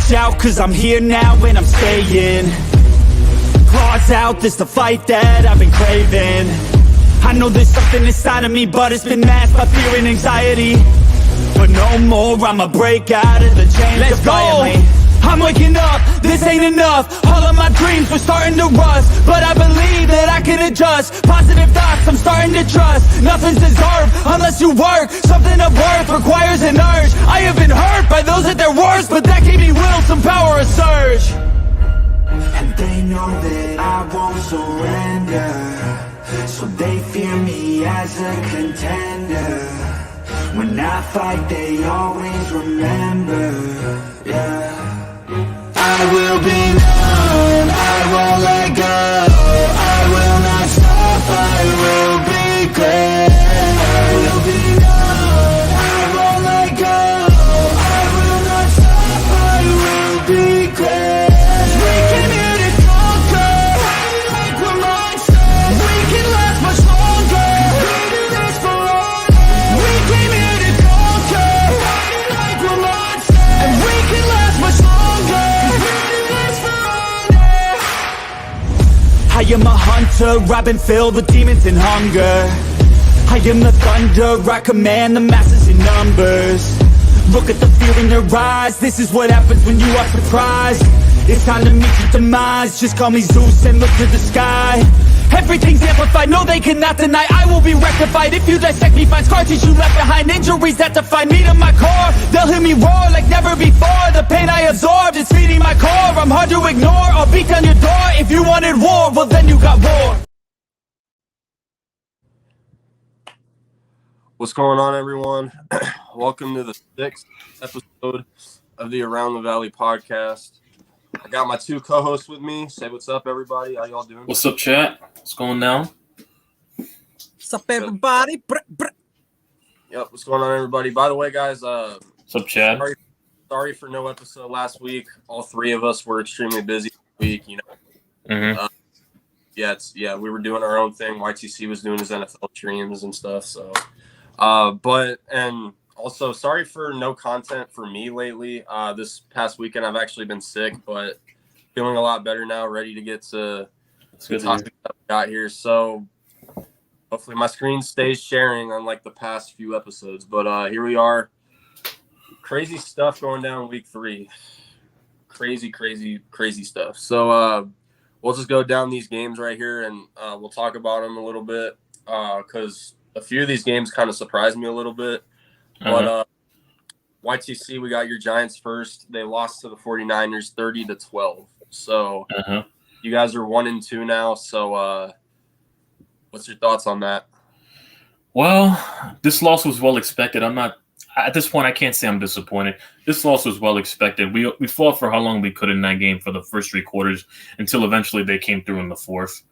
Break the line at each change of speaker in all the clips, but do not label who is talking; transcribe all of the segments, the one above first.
watch out, cause I'm here now and I'm staying. Claws out, this the fight that I've been craving. I know there's something inside of me, but it's been masked by fear and anxiety. But no more, I'ma break out of the chains. Let's go! I'm waking up, this ain't enough. All of my dreams were starting to rust, but I believe that I can adjust. Positive thoughts, I'm starting to trust. Nothing's deserved unless you work. Something of worth requires an urge. I have been hurt by those at their worst, but that gave me will, some power, a surge.
And they know that I won't surrender, so they fear me as a contender. When I fight, they always remember, yeah. I will be known, I won't let go. I will not stop, I will be great. I will be known, I won't let go. I will not stop, I will be great. We came here to conquer, like we're monsters. We can last much longer, we do this for honor. We came here to conquer, like we're monsters. And we can last much longer. I am a hunter, I've been filled with demons and hunger. I am the thunder, I command the masses in numbers. Look at the fear in their eyes, this is what happens when you are surprised. It's time to meet your demise, just call me Zeus and look to the sky. Everything's amplified, no they cannot deny, I will be rectified. If you dissect me, find scar tissue left behind, injuries that define me to my core. They'll hear me roar like never before, the pain I absorbed is feeding my core. I'm hard to ignore, I'll beat down your door. If you wanted war, well then you got war.
What's going on, everyone? Welcome to the 6th episode of the Around the Valley podcast. I got my two co-hosts with me. Say what's up, everybody. How y'all doing?
What's up, chat? What's going down?
What's up, everybody?
Yep, what's going on, everybody? By the way, guys,
What's up, Chad?
Sorry for no episode last week. All three of us were extremely busy this week, you know.
Mm-hmm.
We were doing our own thing. YTC was doing his NFL streams and stuff, so. And also, sorry for no content for me lately. This past weekend, I've actually been sick, but feeling a lot better now, ready to get to the topic that we got here. So hopefully my screen stays sharing unlike the past few episodes. But here we are. Crazy stuff going down week 3. Crazy stuff. So we'll just go down these games right here, and we'll talk about them a little bit because a few of these games kind of surprised me a little bit. But YTC, we got your Giants first. They lost to the 49ers 30-12. So you guys are 1-2 now. So what's your thoughts on that?
Well, this loss was well expected. I'm not at this point. I can't say I'm disappointed. This loss was well expected. We fought for how long we could in that game for the first 3 quarters until eventually they came through in the 4th.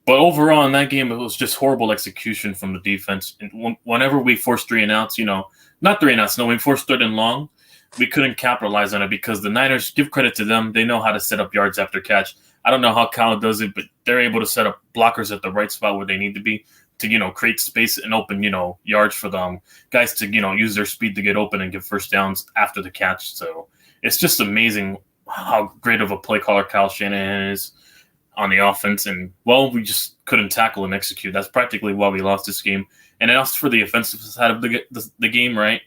But overall, in that game, it was just horrible execution from the defense. And whenever we forced 3 and outs, not 3 and outs, no, we forced 3rd and long, we couldn't capitalize on it because the Niners, give credit to them, they know how to set up yards after catch. I don't know how Cal does it, but they're able to set up blockers at the right spot where they need to be to, create space and open, yards for them guys to, use their speed to get open and get first downs after the catch. So it's just amazing how great of a play caller Kyle Shanahan is on the offense, and we just couldn't tackle and execute. That's practically why we lost this game. And it also for the offensive side of the game, right?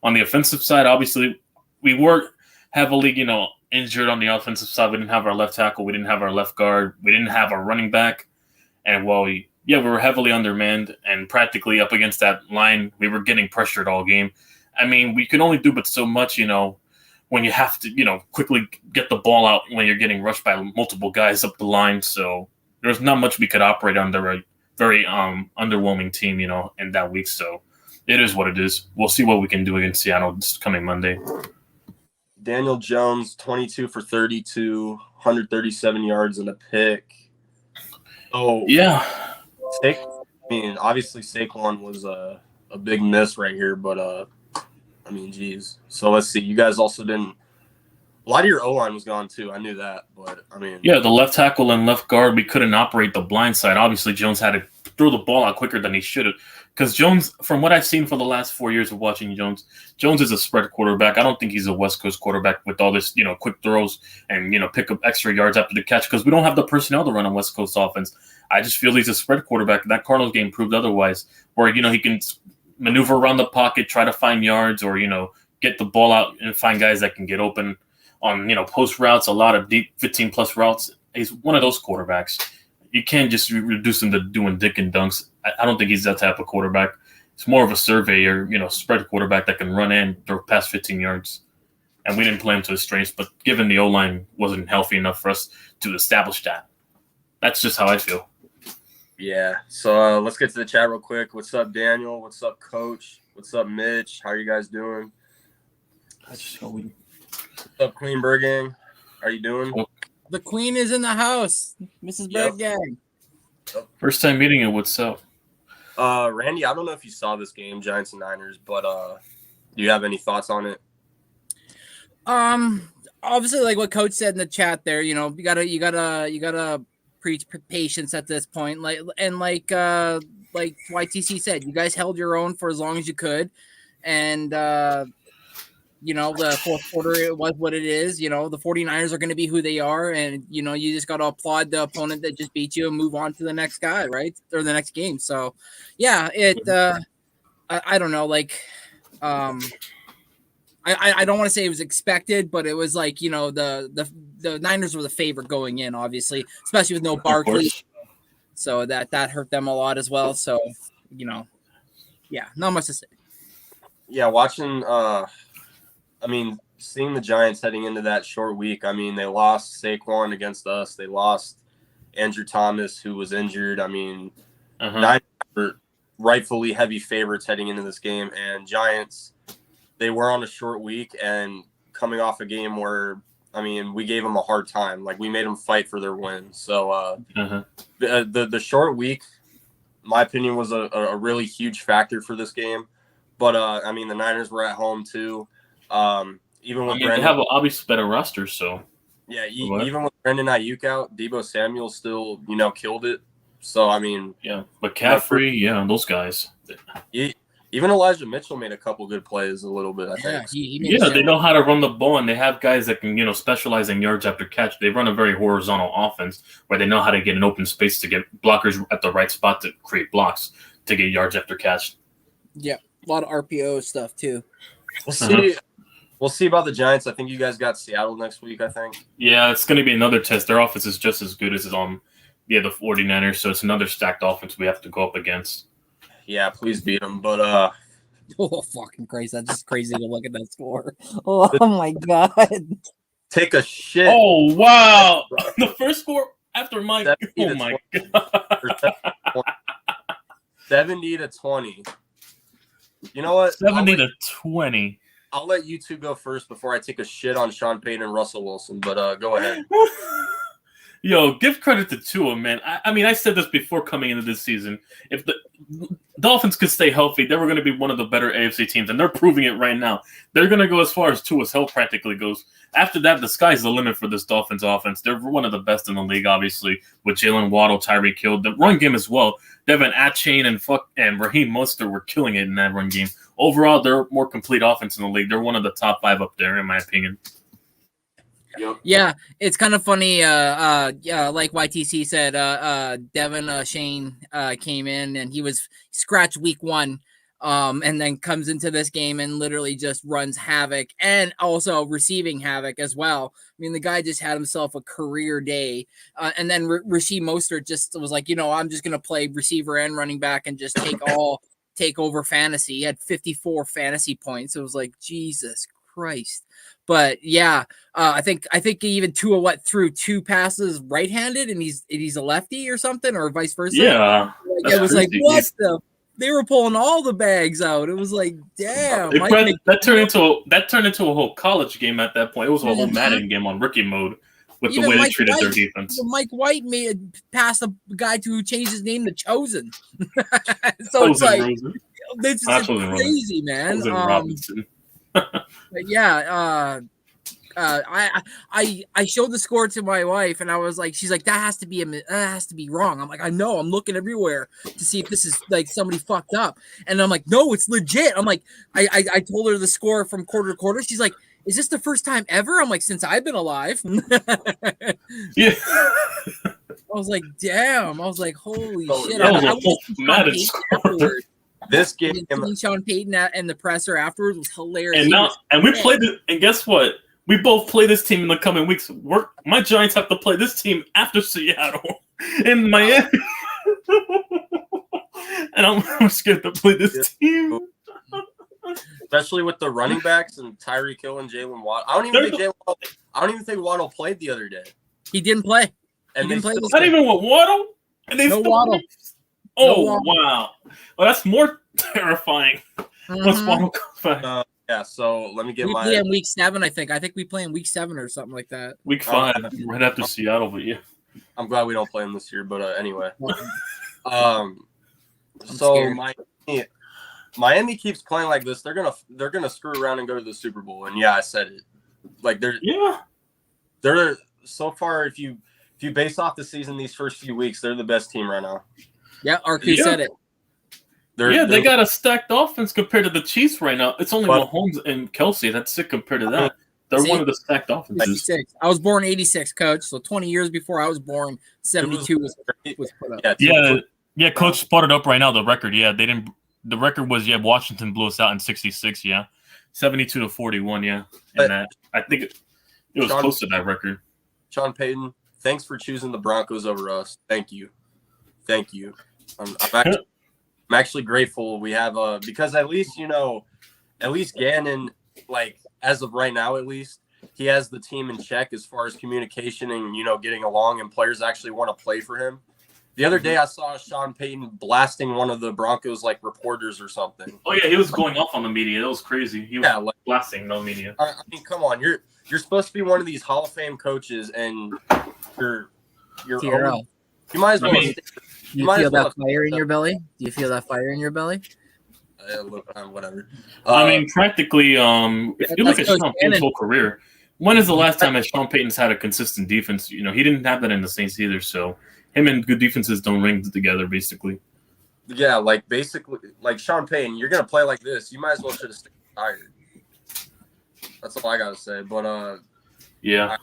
On the offensive side, obviously, we were heavily, injured on the offensive side. We didn't have our left tackle, we didn't have our left guard, we didn't have our running back, and we were heavily undermanned and practically up against that line. We were getting pressured all game. I mean, we can only do but so much, when you have to, quickly get the ball out when you're getting rushed by multiple guys up the line. So there's not much we could operate under a very underwhelming team, in that week. So it is what it is. We'll see what we can do against Seattle this coming Monday.
Daniel Jones, 22 for 32, 137 yards and a pick. Oh,
yeah.
Obviously Saquon was a big miss right here, but geez. So let's see. You guys also didn't. A lot of your O-line was gone too. I knew that, but
the left tackle and left guard, we couldn't operate the blind side. Obviously, Jones had to throw the ball out quicker than he should have. Because Jones, from what I've seen for the last 4 years of watching Jones is a spread quarterback. I don't think he's a West Coast quarterback with all this, quick throws and, pick up extra yards after the catch because we don't have the personnel to run a West Coast offense. I just feel he's a spread quarterback. That Cardinals game proved otherwise, where, he can maneuver around the pocket, try to find yards or, get the ball out and find guys that can get open on, post routes, a lot of deep 15-plus routes. He's one of those quarterbacks. You can't just reduce him to doing dick and dunks. I don't think he's that type of quarterback. It's more of a surveyor, spread quarterback that can run in, throw past 15 yards. And we didn't play him to his strengths, but given the O-line wasn't healthy enough for us to establish that. That's just how I feel.
Yeah. So let's get to the chat real quick. What's up, Daniel? What's up, Coach? What's up, Mitch? How are you guys doing? What's up, Queen Bird Gang? How are you doing?
The Queen is in the house. Mrs. Bird Gang.
First time meeting you. What's up?
Randy, I don't know if you saw this game, Giants and Niners, but do you have any thoughts on it?
Obviously, like what Coach said in the chat there, you gotta preach patience at this point. Like YTC said, you guys held your own for as long as you could, and the fourth quarter, it was what it is. The 49ers are going to be who they are. And, you just got to applaud the opponent that just beat you and move on to the next guy, right? Or the next game. So, yeah, I don't know. Like, I don't want to say it was expected, but it was like, the Niners were the favorite going in, obviously, especially with no Barkley. So that hurt them a lot as well. So, yeah, not much to say.
Yeah, watching seeing the Giants heading into that short week, they lost Saquon against us. They lost Andrew Thomas, who was injured. Niners were rightfully heavy favorites heading into this game. And Giants, they were on a short week and coming off a game where, we gave them a hard time. Like, we made them fight for their win. So the short week, in my opinion, was a really huge factor for this game. But, the Niners were at home, too. Even with Brandon,
they have obviously better roster, so
yeah. Even with Brandon Ayuk out, Deebo Samuel still, killed it. So
yeah. McCaffrey, those guys.
Even Elijah Mitchell made a couple good plays, a little bit. I think.
They know how to run the ball, and they have guys that can, specialize in yards after catch. They run a very horizontal offense where they know how to get an open space to get blockers at the right spot to create blocks to get yards after catch.
Yeah, a lot of RPO stuff too.
We'll see. We'll see about the Giants. I think you guys got Seattle next week, I think.
Yeah, it's going to be another test. Their offense is just as good as the 49ers, so it's another stacked offense we have to go up against.
Yeah, please beat them. But
oh, fucking Christ, that's just crazy to look at that score. Oh my God.
Take a shit.
Oh, wow. The first score after Mike. Oh my God.
70-20. You know what?
70-20.
I'll let you two go first before I take a shit on Sean Payton and Russell Wilson, but go ahead.
Yo, give credit to Tua, man. I said this before coming into this season. If the Dolphins could stay healthy, they were going to be one of the better AFC teams, and they're proving it right now. They're going to go as far as Tua's health practically goes. After that, the sky's the limit for this Dolphins offense. They're one of the best in the league, obviously, with Jalen Waddle, Tyreek Hill. The run game as well. Devin Achane and Raheem Mostert were killing it in that run game. Overall, they're a more complete offense in the league. They're one of the top 5 up there, in my opinion.
Yep.
Yeah, it's kind of funny. Like YTC said, Devin Shane came in and he was scratched week 1, and then comes into this game and literally just runs havoc and also receiving havoc as well. The guy just had himself a career day, and then Rasheed Mostert just was like, I'm just gonna play receiver and running back and just take over fantasy. He had 54 fantasy points. It was like, Jesus Christ. But yeah, I think even Tua threw 2 passes right-handed, and he's a lefty or something, or vice versa.
Yeah,
it was crazy. Like, what the? They were pulling all the bags out. It was like, damn.
That turned into a whole college game at that point. It was a whole Madden game on rookie mode with the way they treated their defense.
Mike White passed a guy who changed his name to Chosen. So it's like, it's crazy, man.
Robinson.
But yeah, I showed the score to my wife, and I was like, she's like, that has to be wrong. I'm like, I know, I'm looking everywhere to see if this is like somebody fucked up, and I'm like, no, it's legit. I'm like, I told her the score from quarter to quarter. She's like, is this the first time ever? I'm like, since I've been alive.
Yeah.
I was like, damn. I was like, holy shit.
That
I
was a mad score.
This game,
Sean Payton and the presser afterwards was hilarious.
And we played it, and guess what? We both play this team in the coming weeks. My Giants have to play this team after Seattle in Miami. And I'm scared to play this team.
Especially with the running backs and Tyreek Hill and Jalen Waddle. I don't even think Waddle played the other day.
He didn't play.
And
he didn't play
not even with Waddle? And they
no
still
Waddle.
Oh,
No Waddle.
wow. Well, that's more terrifying. Once Waddle comes back.
Yeah, so let me get
we
my...
play in week 7, I think. I think we play in week 7 or something like that.
Week 5, right after Seattle, but yeah.
I'm glad we don't play them this year, but anyway.
Scared.
Miami keeps playing like this. They're gonna screw around and go to the Super Bowl. And yeah, I said it. Like they're so far. If you base off the season these first few weeks, they're the best team right now.
Yeah, RQ said it.
They got a stacked offense compared to the Chiefs right now. It's only Mahomes and Kelsey. That's it compared to that. They're one of the stacked offenses.
86. I was born 86, Coach. So 20 years before I was born, 72 was put up.
Yeah. Coach spotted up right now the record. Yeah, they didn't. The record was Washington blew us out in 66. Yeah, 72-41. Yeah, and that I think it was close to that record.
Sean Payton, thanks for choosing the Broncos over us. Thank you. I'm actually grateful we have because at least Gannon, like as of right now at least, he has the team in check as far as communication and getting along, and players actually want to play for him. The other day I saw Sean Payton blasting one of the Broncos like reporters or something.
Oh yeah, he was going off on the media. That was crazy. He was blasting no media.
I mean, come on, you're supposed to be one of these Hall of Fame coaches, and you're
TRL.
You might as well.
Do you feel that fire in your belly? Do you feel that fire in your belly?
Whatever.
I mean, practically, if you look at Sean Payton's whole career, when is the last time that Sean Payton's had a consistent defense? He didn't have that in the Saints either. So him and good defenses don't ring together, basically.
Yeah, basically, Sean Payton, you're gonna play like this. You might as well should have stayed retired. That's all I gotta say. But
yeah,
I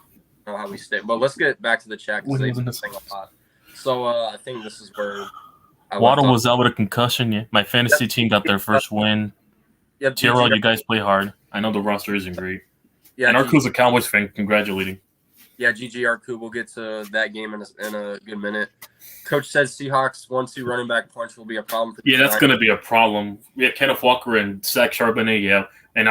don't know how we stay. But let's get back to the chat because they've been saying a lot. So I think this is where
Waddle was out with a concussion. Yeah. My fantasy team got their first win.
Yep,
TRL, you guys play hard. I know the roster isn't great.
Yeah,
and Arku's a Cowboys fan. Congratulating.
Yeah, GG Arku. We'll get to that game in a good minute. Coach says Seahawks 1-2 running back punch will be a problem for the
that's going to be a problem. Yeah, Kenneth Walker and Zach Charbonnet, yeah. And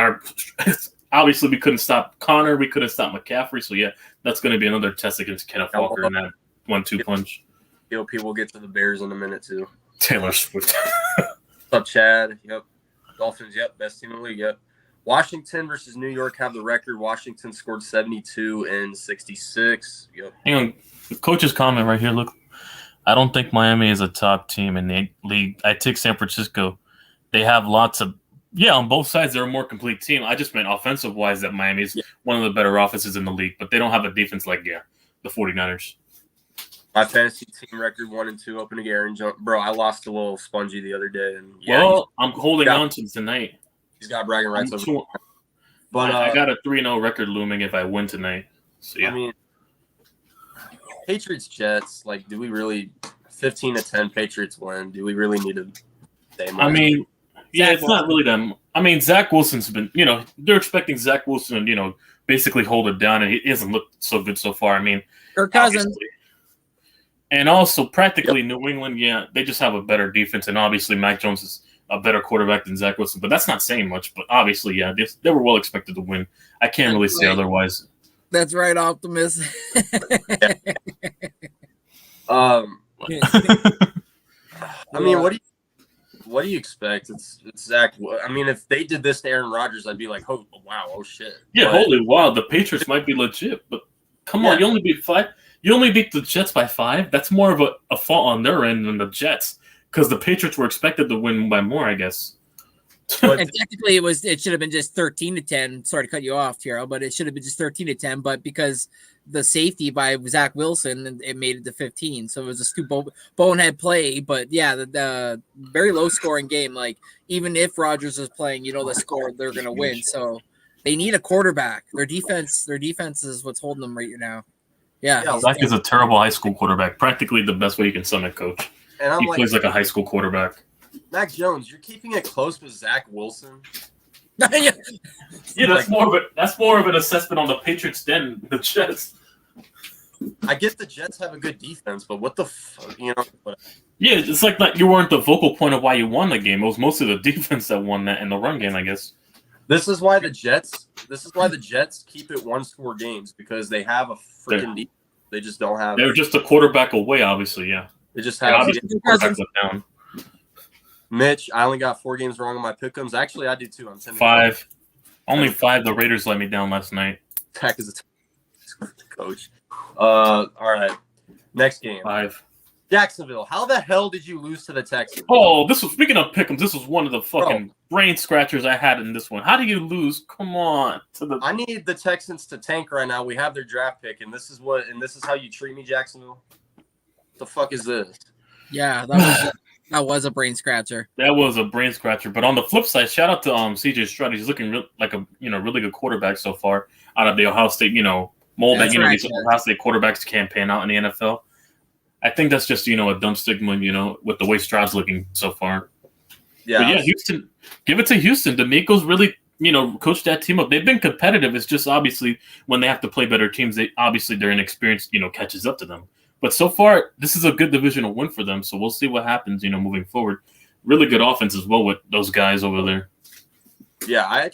obviously we couldn't stop Connor. We couldn't stop McCaffrey. So, yeah, that's going to be another test against Kenneth Walker in that 1-2 punch.
We'll get to the Bears in a minute, too.
Taylor Swift.
What's up, Chad? Yep. Dolphins, yep. Best team in the league, yep. Washington versus New York have the record. Washington scored 72 and 66. Yep.
Hang on. The coach's comment right here. Look, I don't think Miami is a top team in the league. I take San Francisco. They have lots of on both sides, they're a more complete team. I just meant offensive-wise that Miami is one of the better offenses in the league, but they don't have a defense like, the 49ers.
My fantasy team record 1-2 open to Aaron Jones. Bro, I lost a little spongy the other day. And
I'm holding on to tonight.
He's got bragging rights over. But
I got a 3-0 record looming if I win tonight. So, yeah.
I mean, Patriots Jets. Do we really 15-10 Patriots win? Do we really need to say much?
I mean, it's not really them. I mean, Zach Wilson's been. They're expecting Zach Wilson to basically hold it down, and he hasn't looked so good so far. I mean,
Kirk Cousins.
And also, practically, New England, they just have a better defense, and obviously, Mac Jones is a better quarterback than Zach Wilson. But that's not saying much. But obviously, they were well expected to win. I can't really say otherwise.
That's right, Optimus.
I mean, what do you expect? It's Zach. I mean, if they did this to Aaron Rodgers, I'd be like, oh wow, oh shit.
Yeah, holy wow, the Patriots might be legit. But come on, you only beat 5. You only beat the Jets by 5. That's more of a fault on their end than the Jets, because the Patriots were expected to win by more, I guess.
But
And technically, it should have been just 13-10. Sorry to cut you off, Tiro, but it should have been just 13-10. But because the safety by Zach Wilson, it made it to 15. So it was a stupid bonehead play. But yeah, the very low scoring game. Like even if Rodgers is playing, the score they're gonna win. So they need a quarterback. Their defense is what's holding them right now. Yeah,
Zach is a terrible high school quarterback. Practically the best way you can sum it, coach.
and I'm
He
like,
plays like a high school quarterback.
Mac Jones, you're keeping it close with Zach Wilson.
yeah.
Yeah, that's more of an assessment on the Patriots than the Jets.
I get the Jets have a good defense, but what the fuck, But
Yeah, it's like that. You weren't the vocal point of why you won the game. It was mostly the defense that won that and the run game, I guess.
This is why the Jets keep it one-score games because they have a freaking defense. They just don't have.
They're just a quarterback away, obviously. Yeah,
They just
yeah
have.
obviously the quarterback went down.
Mitch, I only got 4 games wrong on my pick'ems. Actually, I do too. I'm 10.
5, only 5. The Raiders let me down last night.
Tech is a coach. All right. Next game.
5.
Jacksonville. How the hell did you lose to the Texans?
Oh, this was speaking of pick'ems. This was one of the fucking brain scratchers I had in this one. How do you lose? Come on,
I need the Texans to tank right now. We have their draft pick, and this is how you treat me, Jacksonville. What the fuck is this?
Yeah, that was a brain scratcher.
That was a brain scratcher. But on the flip side, shout out to CJ Stroud. He's looking like a really good quarterback so far out of the Ohio State mold that
right,
these Ohio State quarterbacks can't pan out in the NFL. I think that's just a dumb stigma with the way Stroud's looking so far.
Yeah,
but yeah, Houston. Give it to Houston. D'Amico's really coached that team up. They've been competitive. It's just obviously when they have to play better teams, their inexperience catches up to them. But so far, this is a good divisional win for them. So we'll see what happens, moving forward. Really good offense as well with those guys over there.
Yeah, I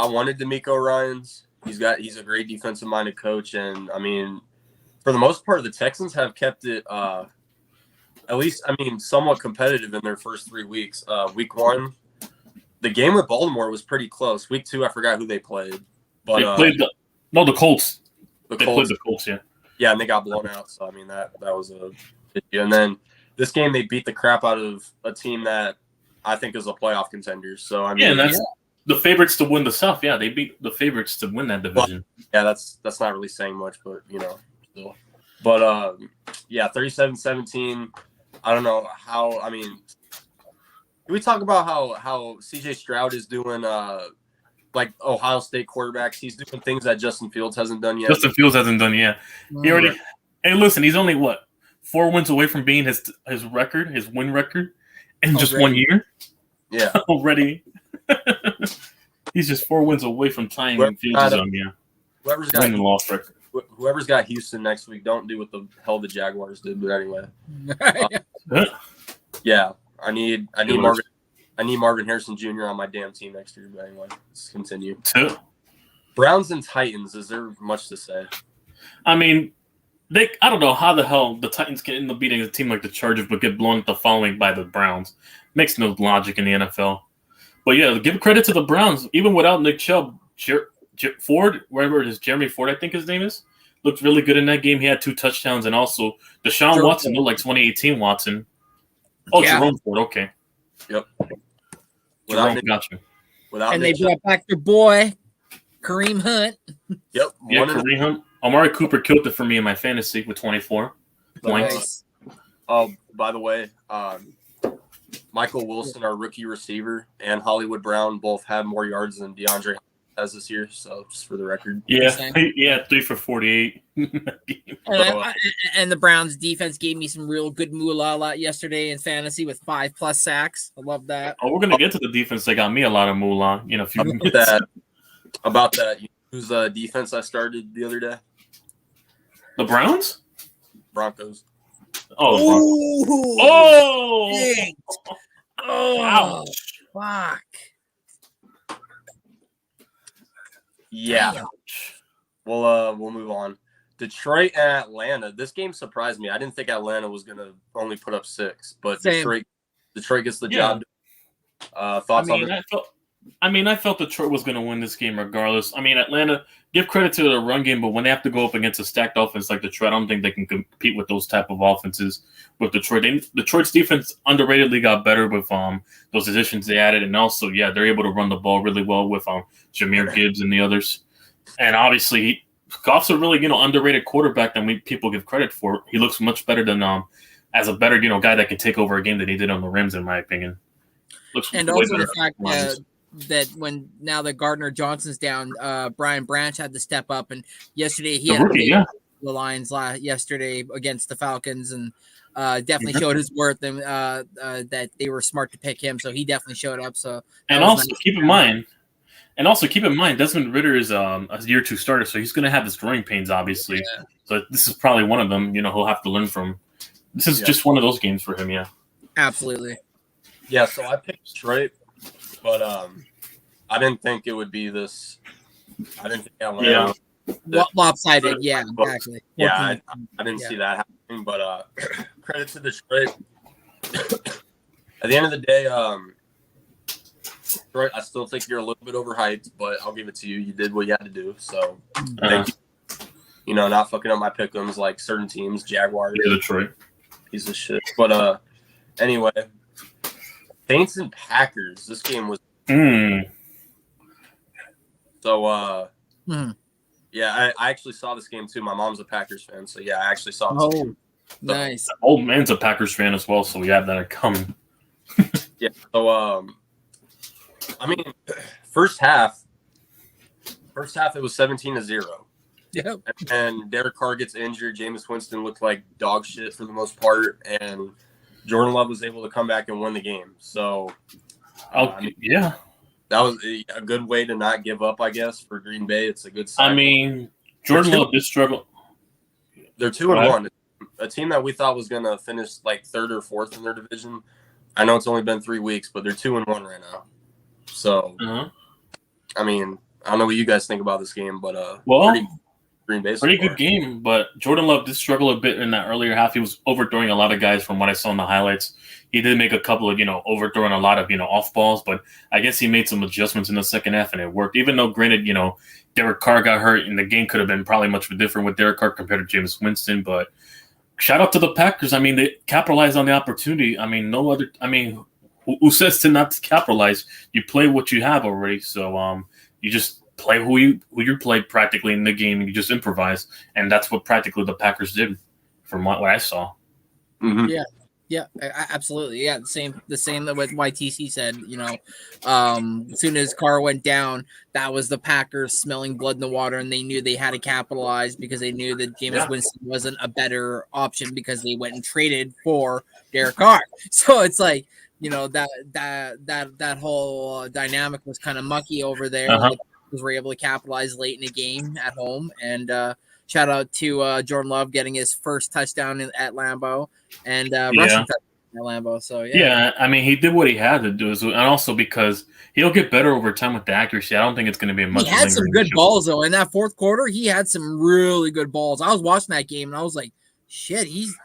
wanted D'Amico Ryans. He's a great defensive-minded coach, and I mean, for the most part, the Texans have kept it at least, somewhat competitive in their first 3 weeks. Week 1, the game with Baltimore was pretty close. Week 2, I forgot who they played, but
They played the Colts.
They
played the Colts, yeah.
Yeah, and they got blown out. So that was a issue. And then this game they beat the crap out of a team that I think is a playoff contender. So
and that's the favorites to win the South. Yeah, they beat the favorites to win that division.
Yeah, that's not really saying much, but still. But 37-17. I don't know how. Can we talk about how CJ Stroud is doing? Like Ohio State quarterbacks, he's doing things that Justin Fields hasn't done yet.
Justin Fields hasn't done yet. He already. Hey, listen, he's only 4 wins away from being his win record, in just 1 year.
Yeah,
already. He's just 4 wins away from tying Fields'
whoever's got
win and loss record.
Whoever's got Houston next week, don't do what the hell the Jaguars did. But anyway, yeah, I need Marvin. I need Marvin Harrison Jr. on my damn team next year. But anyway, let's continue.
2.
Browns and Titans. Is there much to say?
I don't know how the hell the Titans can end up beating a team like the Chargers, but get blown the following by the Browns. Makes no logic in the NFL. But yeah, give credit to the Browns. Even without Nick Chubb, Ford, wherever it is, Jeremy Ford, I think his name is, looked really good in that game. He had 2 touchdowns, and also Deshaun Watson looked like 2018 Watson. Oh, yeah. Jerome Ford. Okay.
Yep.
And they brought back their boy, Kareem Hunt.
Yep.
Yeah, Kareem Hunt. Amari Cooper killed it for me in my fantasy with 24 points.
Nice. Oh, by the way, Michael Wilson, our rookie receiver, and Hollywood Brown both have more yards than DeAndre has this year. So just for the record.
Yeah, 3 for 48.
And the Browns defense gave me some real good moolah yesterday in fantasy with 5+ sacks. I love that.
Oh, we're gonna get to the defense. They got me a lot of moolah. A few minutes.
About that, whose defense I started the other day?
The Browns?
Broncos.
Oh!
Oh!
Ouch!
Fuck!
Yeah. Ouch. We'll move on. Detroit and Atlanta. This game surprised me. I didn't think Atlanta was gonna only put up 6, but Detroit gets the job. Thoughts on it?
I mean, I felt Detroit was going to win this game regardless. I mean, Atlanta, give credit to the run game, but when they have to go up against a stacked offense like Detroit, I don't think they can compete with those type of offenses with Detroit. Detroit's defense underratedly got better with those additions they added, and also, yeah, they're able to run the ball really well with Jahmyr Gibbs and the others. And obviously, Goff's a really underrated quarterback than people give credit for. He looks much better than as a better guy that can take over a game than he did on the Rams, in my opinion. Looks
and
way
also
better
the fact that when now that Gardner Johnson's down, Brian Branch had to step up, and yesterday he had the Lions yesterday against the Falcons, and definitely showed his worth, and that they were smart to pick him, so he definitely showed up. So
and also nice keep in mind. And also keep in mind, Desmond Ridder is a year 2 starter, so he's going to have his growing pains, obviously. Yeah. So this is probably one of them, he'll have to learn from. This is just one of those games for him, yeah.
Absolutely.
Yeah, so I picked Detroit, but I didn't think it would be this. I didn't think Atlanta.
Yeah. Lopsided, yeah, exactly.
Yeah, I didn't see that happening, but credit to Detroit. At the end of the day, Detroit, I still think you're a little bit overhyped, but I'll give it to you. You did what you had to do, so thank you. Not fucking up my pick'ems like certain teams, Jaguars.
Yeah, Detroit.
Piece of shit. But anyway, Saints and Packers. This game was. So yeah, I actually saw this game too. My mom's a Packers fan, so yeah, I actually saw this game.
Nice.
The old man's a Packers fan as well, so we have that coming.
Yeah. So I mean, first half it was 17-0.
Yep.
And Derek Carr gets injured. Jameis Winston looked like dog shit for the most part, and Jordan Love was able to come back and win the game. So,
yeah,
that was a good way to not give up, I guess, for Green Bay. It's a good sign.
I mean, Jordan Love did struggle.
They're 2-1. A team that we thought was going to finish like 3rd or 4th in their division. I know it's only been 3 weeks, but they're 2-1 right now. So, I mean, I don't know what you guys think about this game, but Green Bay.
Pretty good game, but Jordan Love did struggle a bit in that earlier half. He was overthrowing a lot of guys from what I saw in the highlights. He did make a couple of, overthrowing a lot of, off balls, but I guess he made some adjustments in the second half and it worked. Even though, granted, Derek Carr got hurt and the game could have been probably much different with Derek Carr compared to Jameis Winston, but shout out to the Packers. I mean, they capitalized on the opportunity. I mean, who says to not to capitalize? You play what you have already, so you just play who you played practically in the game. You just improvise, and that's what practically the Packers did, from what I saw.
Mm-hmm.
Yeah, absolutely. Yeah, the same that what YTC said. As soon as Carr went down, that was the Packers smelling blood in the water, and they knew they had to capitalize because they knew that Jameis Winston wasn't a better option because they went and traded for Derek Carr. So it's like, that whole dynamic was kind of mucky over there. Because we're able to capitalize late in the game at home, and shout out to Jordan Love getting his first touchdown at Lambeau and rushing touchdown at Lambeau. So
yeah, I mean, he did what he had to do, and also because he'll get better over time with the accuracy. I don't think it's going to be much.
He had some good balls though in that fourth quarter. He had some really good balls. I was watching that game and I was like, shit, he's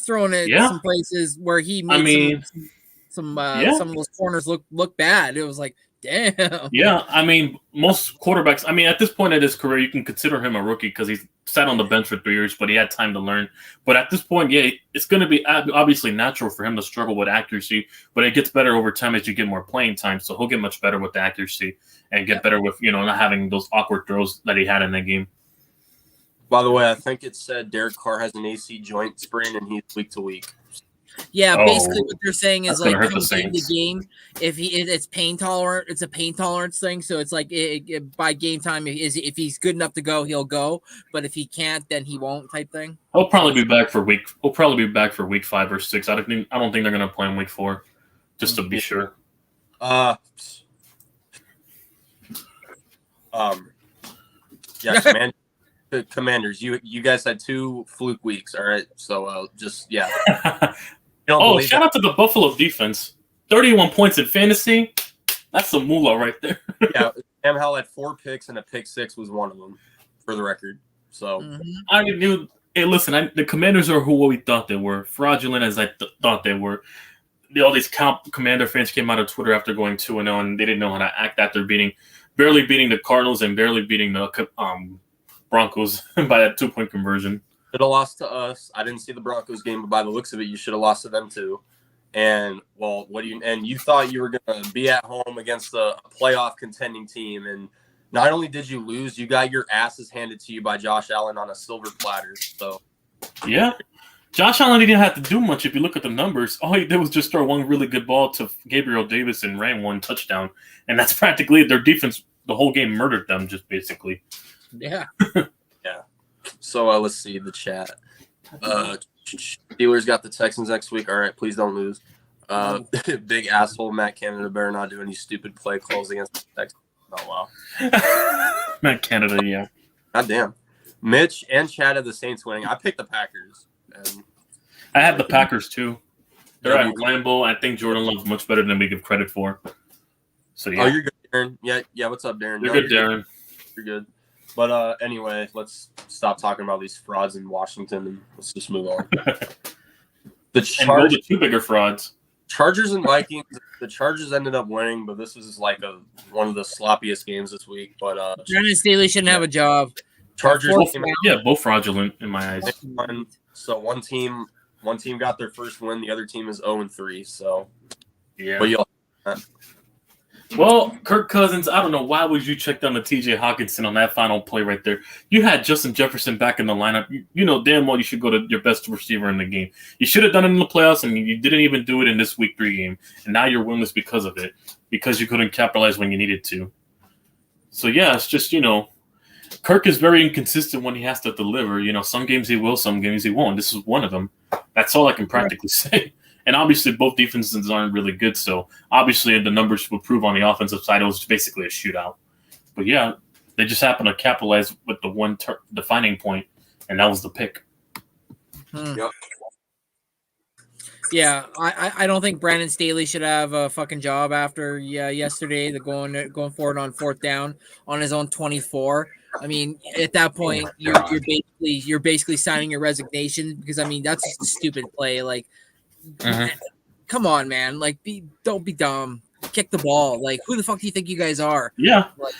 throwing it some places where he made some of those corners look bad. It was like, damn.
Yeah, I mean, most quarterbacks, at this point in his career, you can consider him a rookie because he's sat on the bench for 3 years, but he had time to learn. But at this point, it's going to be obviously natural for him to struggle with accuracy, but it gets better over time as you get more playing time. So he'll get much better with the accuracy and get better with, not having those awkward throws that he had in that game.
By the way, I think it said Derek Carr has an AC joint sprain and he's week to week.
Yeah, basically what they're saying is like coming into the game, it's pain tolerant, it's a pain tolerance thing. So it's like by game time, if he's good enough to go, he'll go. But if he can't, then he won't, type thing.
He'll probably be back for week 5 or 6. I don't think they're gonna play in week 4, just to be sure.
Commanders, you guys had 2 fluke weeks, all right? So
shout out to the Buffalo defense. 31 points in fantasy. That's some moolah right there.
Yeah, Sam Howell had 4 picks and a pick 6 was one of them, for the record. So
I knew. Hey, listen, the Commanders are who we thought they were. Fraudulent as I thought they were. all these Commander fans came out of Twitter after going 2-0, and they didn't know how to act after barely beating the Cardinals and barely beating the Broncos by that 2-point conversion.
Should have lost to us. I didn't see the Broncos game, but by the looks of it, you should have lost to them too. And well, you thought you were gonna be at home against a playoff contending team, and not only did you lose, you got your asses handed to you by Josh Allen on a silver platter. So
yeah. Josh Allen didn't have to do much if you look at the numbers. All he did was just throw one really good ball to Gabriel Davis and ran one touchdown. And that's practically it. Their defense, the whole game murdered them, just basically.
Yeah.
yeah. So let's see the chat. Steelers got the Texans next week. All right, please don't lose. Big asshole Matt Canada better not do any stupid play calls against the Texans. Oh, wow.
Matt Canada, yeah.
God damn. Mitch and Chad had the Saints winning. I picked the Packers. And
I had the Packers, too. They're at Lambeau. I think Jordan Love's much better than we give credit for. So, yeah.
Oh, you're good, Darren. Yeah, what's up, Darren?
You're good, Darren.
You're good. But anyway, let's stop talking about these frauds in Washington and let's just move on.
The two bigger frauds.
Chargers and Vikings. The Chargers ended up winning, but this was like one of the sloppiest games this week. But
Brandon Staley shouldn't have a job.
Chargers,
both fraudulent in my eyes.
So one team got their first win. The other team is 0-3. So
yeah.
But
well, Kirk Cousins, I don't know. Why would you check down to T.J. Hawkinson on that final play right there? You had Justin Jefferson back in the lineup. You know damn well you should go to your best receiver in the game. You should have done it in the playoffs, and you didn't even do it in this Week 3 game. And now you're winless because of it, because you couldn't capitalize when you needed to. So, yeah, it's just, Kirk is very inconsistent when he has to deliver. Some games he will, some games he won't. This is one of them. That's all I can practically say. And obviously, both defenses aren't really good. So, obviously, the numbers will prove on the offensive side it was basically a shootout. But, yeah, they just happened to capitalize with the one defining point, and that was the pick.
Yep.
Yeah, I don't think Brandon Staley should have a fucking job after yesterday. The going forward on 4th down on his own 24. I mean, at that point, you're basically signing your resignation because that's just a stupid play. Like, come on, man! Like, don't be dumb. Kick the ball. Like, who the fuck do you think you guys are?
Yeah,
like,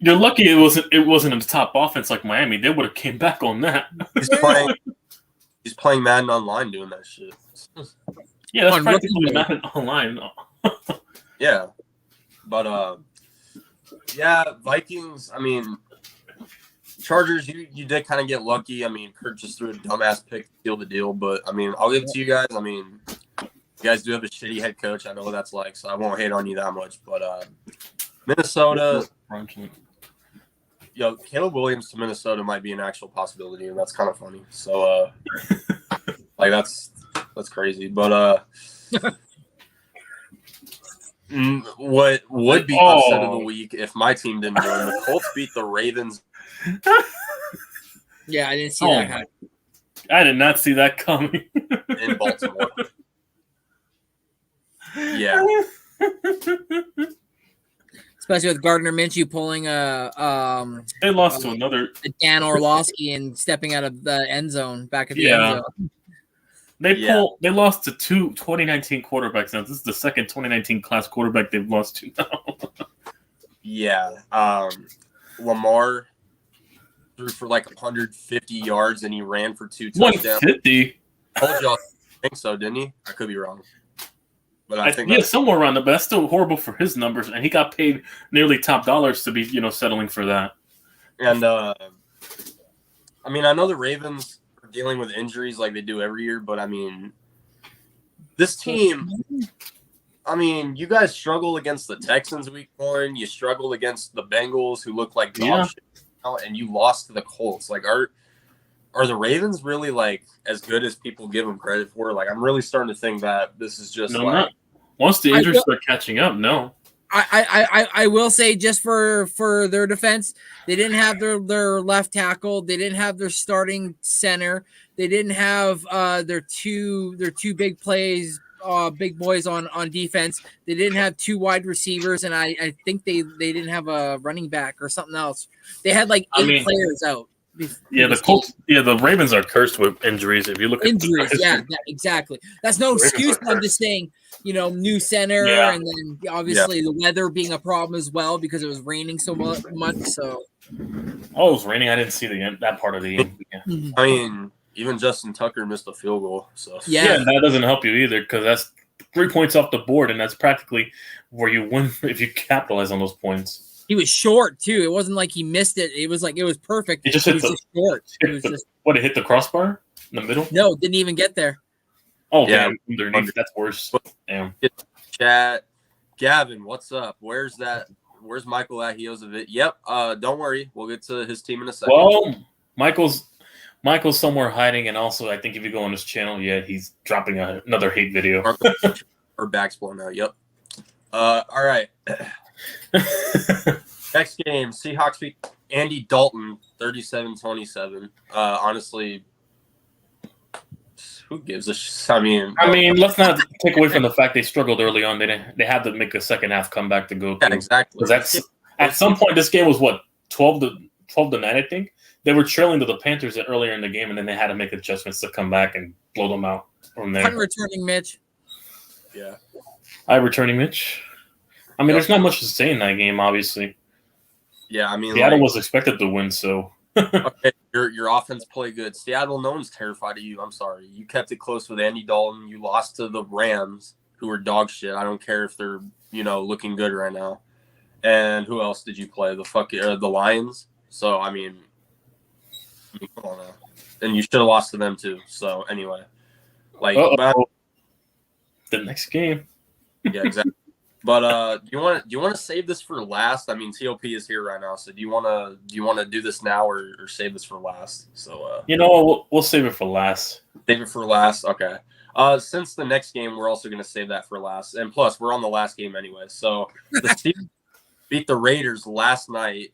you're lucky it wasn't a top offense like Miami. They would have came back on that.
He's playing Madden online doing that shit.
Yeah, that's practically Madden online.
Yeah, but yeah, Vikings. I mean, Chargers. You did kind of get lucky. I mean, Kirk just threw a dumbass pick to seal the deal. But I mean, I'll give it to you guys. I mean, you guys do have a shitty head coach. I know what that's like, so I won't hate on you that much. But Minnesota. Caleb Williams to Minnesota might be an actual possibility, and that's kind of funny. So, like that's crazy. But what would be upset of the week if my team didn't win? The Colts beat the Ravens.
Yeah, I didn't see that happen.
I did not see that coming.
In Baltimore. Yeah.
Especially with Gardner Minshew pulling
they lost to another
Dan Orlovsky and stepping out of the end zone back at the end zone.
They lost to two 2019 quarterbacks now. This is the second 2019 class quarterback they've lost to now. Yeah.
Lamar threw for like 150 yards and he ran for 2 touchdowns.
150?
Told y'all I think so, didn't he? I could be wrong. But I think
somewhere around there, but that's still horrible for his numbers, and he got paid nearly top dollars to be, settling for that.
And I mean, I know the Ravens are dealing with injuries like they do every year, but I mean, this team, you guys struggle against the Texans week 1, you struggled against the Bengals who look like dog shit, and you lost to the Colts. Like, are the Ravens really like as good as people give them credit for? Like, I'm really starting to think that this is just
not. Once the injuries start catching up, no.
I will say, just for their defense, they didn't have their left tackle, they didn't have their starting center, they didn't have their two big plays, big boys on defense. They didn't have 2 wide receivers, and I think they didn't have a running back or something else. They had like 8 players out.
Yeah, the Colts. Yeah, the Ravens are cursed with injuries. If you look at
Injuries,
the
yeah, exactly. That's no
Ravens
excuse.
are
But I'm
cursed.
just saying, new center,
Yeah.
and then obviously the weather being a problem as well because it was raining so much. So
Oh, it was raining. I didn't see that part of the game. Yeah.
Mhm.
I mean, even Justin Tucker missed a field goal. So
Yeah.
And that doesn't help you either because that's 3 points off the board, and that's practically where you win if you capitalize on those points.
He was short too. It wasn't like he missed it. It was like it was perfect.
It just
He
hit
was just short. He was just
What, it hit the crossbar in the middle?
no, didn't even get there.
Oh,
Yeah.
damn. Underneath. That's worse. Damn.
chat, Gavin, what's up? Where's Michael Ahiozovic? Yep. Don't worry, we'll get to his team in a second.
Well, Michael's somewhere hiding, and also I think if you go on his channel, he's dropping another hate video.
Or back's blown out. Yep. All right. Next game, Seahawks beat Andy Dalton 37-27. Honestly, who gives a shit? I mean,
let's not take away from the fact they struggled early on. They had to make a second half comeback to go.
Yeah, exactly.
Because that's at some point this game was what 12-9, I think. They were trailing to the Panthers earlier in the game, and then they had to make adjustments to come back and blow them out from there.
Punt returning Mitch.
Yeah.
Returning Mitch. I mean, there's not much to say in that game, obviously.
Yeah, I mean,
Seattle was expected to win, so.
Okay, your offense played good. Seattle, no one's terrified of you. I'm sorry. You kept it close with Andy Dalton. You lost to the Rams, who are dog shit. I don't care if they're, looking good right now. And who else did you play? The Lions. So, I mean, come on now. And you should have lost to them too. So, anyway.
The next game.
Yeah, exactly. But do you want to save this for last? I mean, TOP is here right now, so do you want to do this now or save this for last? So
we'll save it for last.
Save it for last. Okay. Since the next game, we're also going to save that for last, and plus we're on the last game anyway. So the Steelers beat the Raiders last night,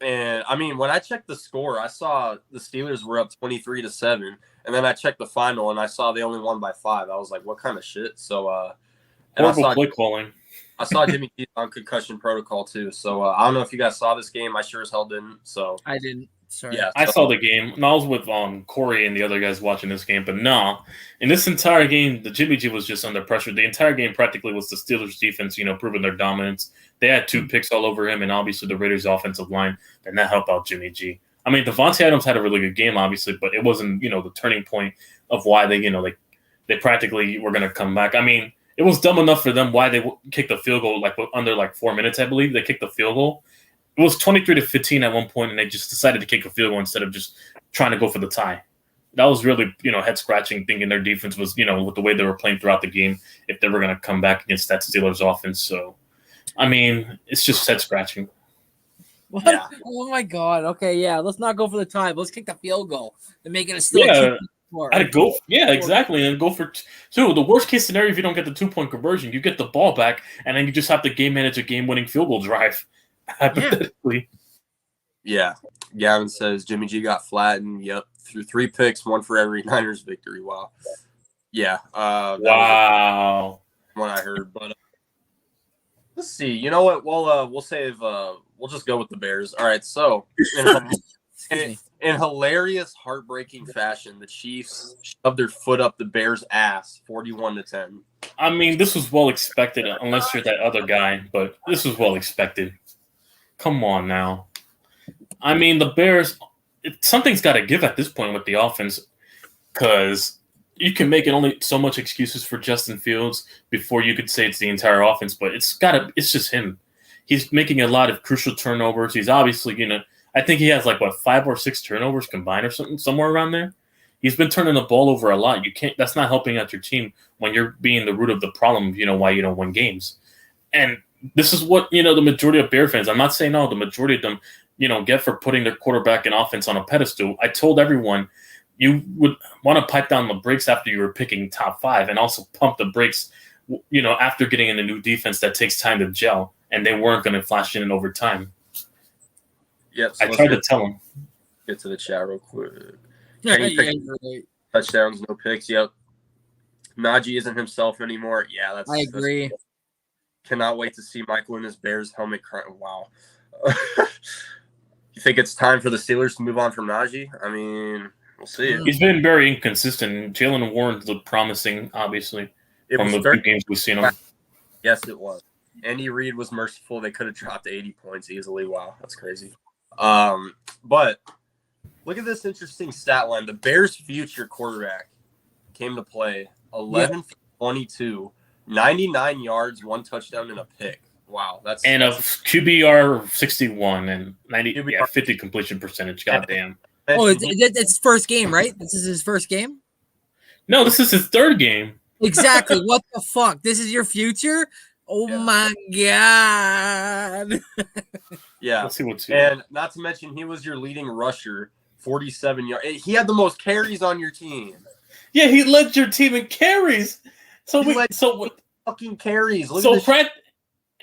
and I mean, when I checked the score, I saw the Steelers were up 23-7, and then I checked the final and I saw they only won by 5. I was like, what kind of shit? So
horrible play calling.
I saw Jimmy G on concussion protocol too. So I don't know if you guys saw this game. I sure as hell didn't. So
I didn't. Sorry.
Yeah,
I saw the game. And I was with Corey and the other guys watching this game. But no, in this entire game, the Jimmy G was just under pressure. The entire game practically was the Steelers' defense, proving their dominance. They had 2 picks all over him, and obviously the Raiders' offensive line did not help out Jimmy G. I mean, Devontae Adams had a really good game, obviously, but it wasn't, the turning point of why they practically were going to come back. I mean, it was dumb enough for them why they kicked the field goal under 4 minutes, I believe. They kicked the field goal. It was 23-15 at one point, and they just decided to kick a field goal instead of just trying to go for the tie. That was really, head-scratching, thinking their defense was, with the way they were playing throughout the game, if they were going to come back against that Steelers offense. So, I mean, it's just head-scratching.
What?
Yeah.
Oh, my God. Okay, yeah. Let's not go for the tie. Let's kick the field goal and make it a still
I'd go, exactly, and go for 2. The worst case scenario, if you don't get the 2-point conversion, you get the ball back, and then you just have to game manage a game-winning field goal drive, hypothetically.
Yeah. Gavin says Jimmy G got flattened. Yep, threw 3 picks, 1 for every Niners victory. Wow. Yeah.
Wow.
What I heard, but let's see. You know what? We'll save. We'll just go with the Bears. All right. So. In hilarious, heartbreaking fashion, the Chiefs shoved their foot up the Bears' ass, 41-10.
I mean, this was well expected, unless you're that other guy, but this was well expected. Come on now. I mean, the Bears, something's got to give at this point with the offense, because you can make it only so much excuses for Justin Fields before you could say it's the entire offense, but it's just him. He's making a lot of crucial turnovers. He's obviously I think he has 5 or 6 turnovers combined or something, somewhere around there. He's been turning the ball over a lot. That's not helping out your team when you're being the root of the problem, why you don't win games. And this is what, the majority of Bear fans, I'm not saying all, the majority of them, get for putting their quarterback and offense on a pedestal. I told everyone you would want to pipe down the brakes after you were picking top 5 and also pump the brakes, after getting in a new defense that takes time to gel, and they weren't going to flash in over time.
Yep. So
I tried to tell him.
Get to the chat real quick.
Yeah,
Touchdowns, no picks. Yep. Najee isn't himself anymore. Yeah,
I agree.
Cannot wait to see Michael in his Bears helmet crying. Wow. You think it's time for the Steelers to move on from Najee? I mean, we'll see.
He's been very inconsistent. Jalen Warren looked promising, obviously, from the few games we've seen him.
Yes, it was. Andy Reid was merciful. They could have dropped 80 points easily. Wow, that's crazy. But look at this interesting stat line. The Bears' future quarterback came to play 11 for 22, 99 yards, 1 touchdown, and a pick. Wow, that's
a QBR 61 and 50 completion percentage. Goddamn.
Oh, it's his first game, right? This is his first game?
No, this is his third game.
Exactly. What the fuck? This is your future? Oh my god.
Yeah.
Let's see what's
and not to mention he was your leading rusher, 47 yards. He had the most carries on your team.
Yeah, he led your team in carries. So
fucking carries.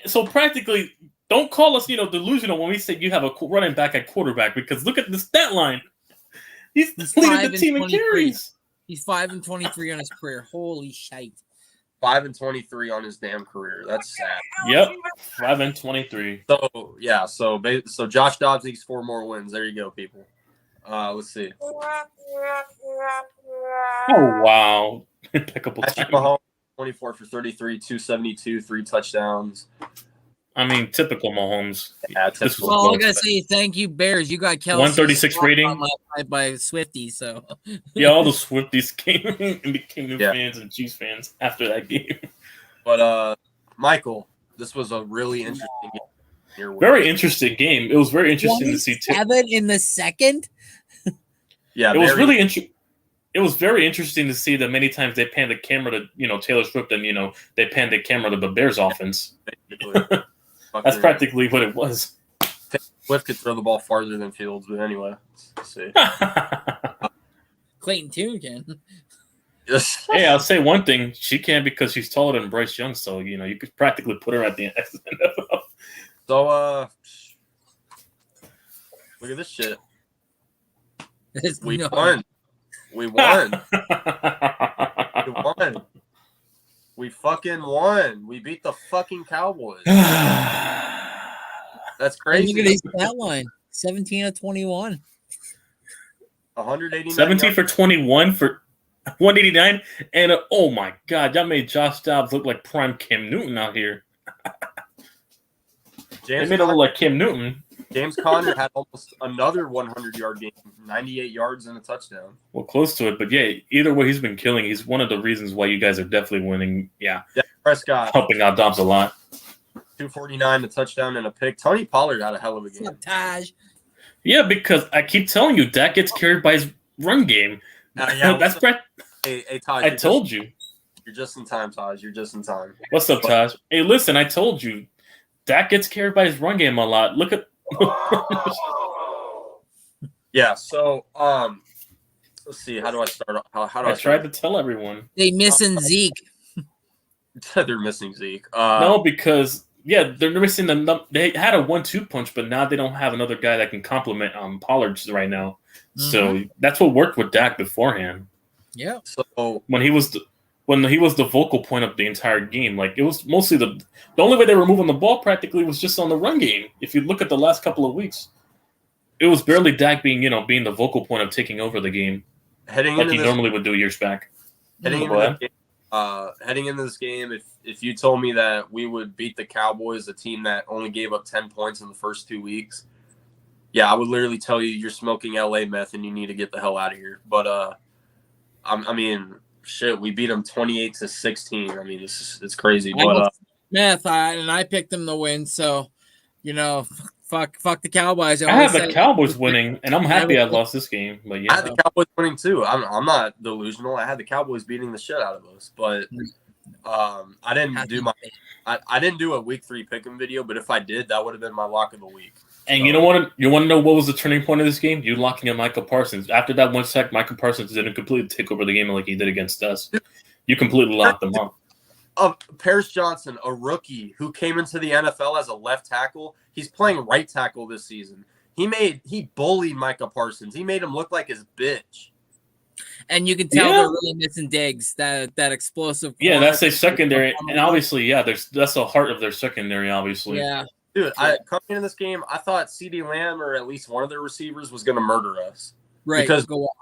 So practically, don't call us, delusional when we say you have a running back at quarterback, because look at the stat line. He's leading the team in carries.
He's 5-23 on his career. Holy shite.
5-23 on his damn career. That's sad.
Yep, 5-23.
So yeah, so Josh Dobbs needs 4 more wins. There you go, people. Let's see.
Oh wow, impeccable time.
24 for 33, 272, 3 touchdowns.
I mean, typical Mahomes.
Yeah,
typical. Well, I gotta say thank you, Bears. You got Kelsey
136 rating
by Swifties. So
yeah, all the Swifties came and became new fans and Chiefs fans after that game.
But Michael, this was a really interesting game.
Very interesting game. It was very interesting to see.
7 in the second.
Yeah,
it was really interesting. It was very interesting to see that many times they panned the camera to, Taylor Swift, and, they panned the camera to the Bears offense. That's practically what it was.
Swift could throw the ball farther than Fields, but anyway, let's see.
Clayton Tune can.
Yes.
Hey, I'll say one thing. She can because she's taller than Bryce Young, so, you could practically put her at the end.
So, look at this shit. We won. We won. We won. We fucking won. We beat the fucking Cowboys. That's crazy.
Look at his stat line. 17 of 21.
189.
17 for 21 for 189. And oh my God, y'all made Josh Dobbs look like prime Cam Newton out here. They made him look like Cam Newton.
James Conner had almost another 100-yard game, 98 yards and a touchdown.
Well, close to it, but yeah, either way, he's been killing. He's one of the reasons why you guys are definitely winning. Yeah,
Prescott
helping out Dobbs a lot.
249, a touchdown and a pick. Tony Pollard had a hell of a game.
Sabotage.
Yeah, because I keep telling you, Dak gets carried by his run game. That's Brett.
Hey, Taj.
I told you.
You're just in time, Taj. You're just in time.
What's up, Taj? Hey, listen, I told you, Dak gets carried by his run game a lot. Look at.
Yeah, so let's see. How do I start? How do I
tried to tell everyone.
They missing Zeke.
They're missing Zeke.
No, because they're missing they had a 1-2 punch, but now they don't have another guy that can complement Pollard right now. Mm-hmm. So that's what worked with Dak beforehand.
Yeah.
So
when he was the vocal point of the entire game, like it was mostly the only way they were moving the ball practically was just on the run game. If you look at the last couple of weeks, it was barely Dak being the vocal point of taking over the game, like he normally would do years back.
Heading into this game, if you told me that we would beat the Cowboys, a team that only gave up 10 points in the first 2 weeks, yeah, I would literally tell you you're smoking LA meth and you need to get the hell out of here. But I mean. Shit, we beat them 28-16. I mean, it's crazy. But
meth, and I picked them to win. So, fuck the Cowboys.
I have the Cowboys winning, and I'm happy I lost this game. But yeah,
I had the Cowboys winning too. I'm not delusional. I had the Cowboys beating the shit out of us. But I didn't do a week 3 pick'em video. But if I did, that would have been my lock of the week.
And you want to know what was the turning point of this game? You locking in Micah Parsons. After that 1 sack, Micah Parsons didn't completely take over the game like he did against us. You completely locked them up.
Paris Johnson, a rookie who came into the NFL as a left tackle. He's playing right tackle this season. He bullied Micah Parsons. He made him look like his bitch.
And you can tell they're really missing Diggs, that explosive.
Yeah, that's a secondary. And obviously, that's the heart of their secondary, obviously.
Yeah.
Dude, coming into this game, I thought CeeDee Lamb or at least one of their receivers was going to murder us.
Right.
Because
go off.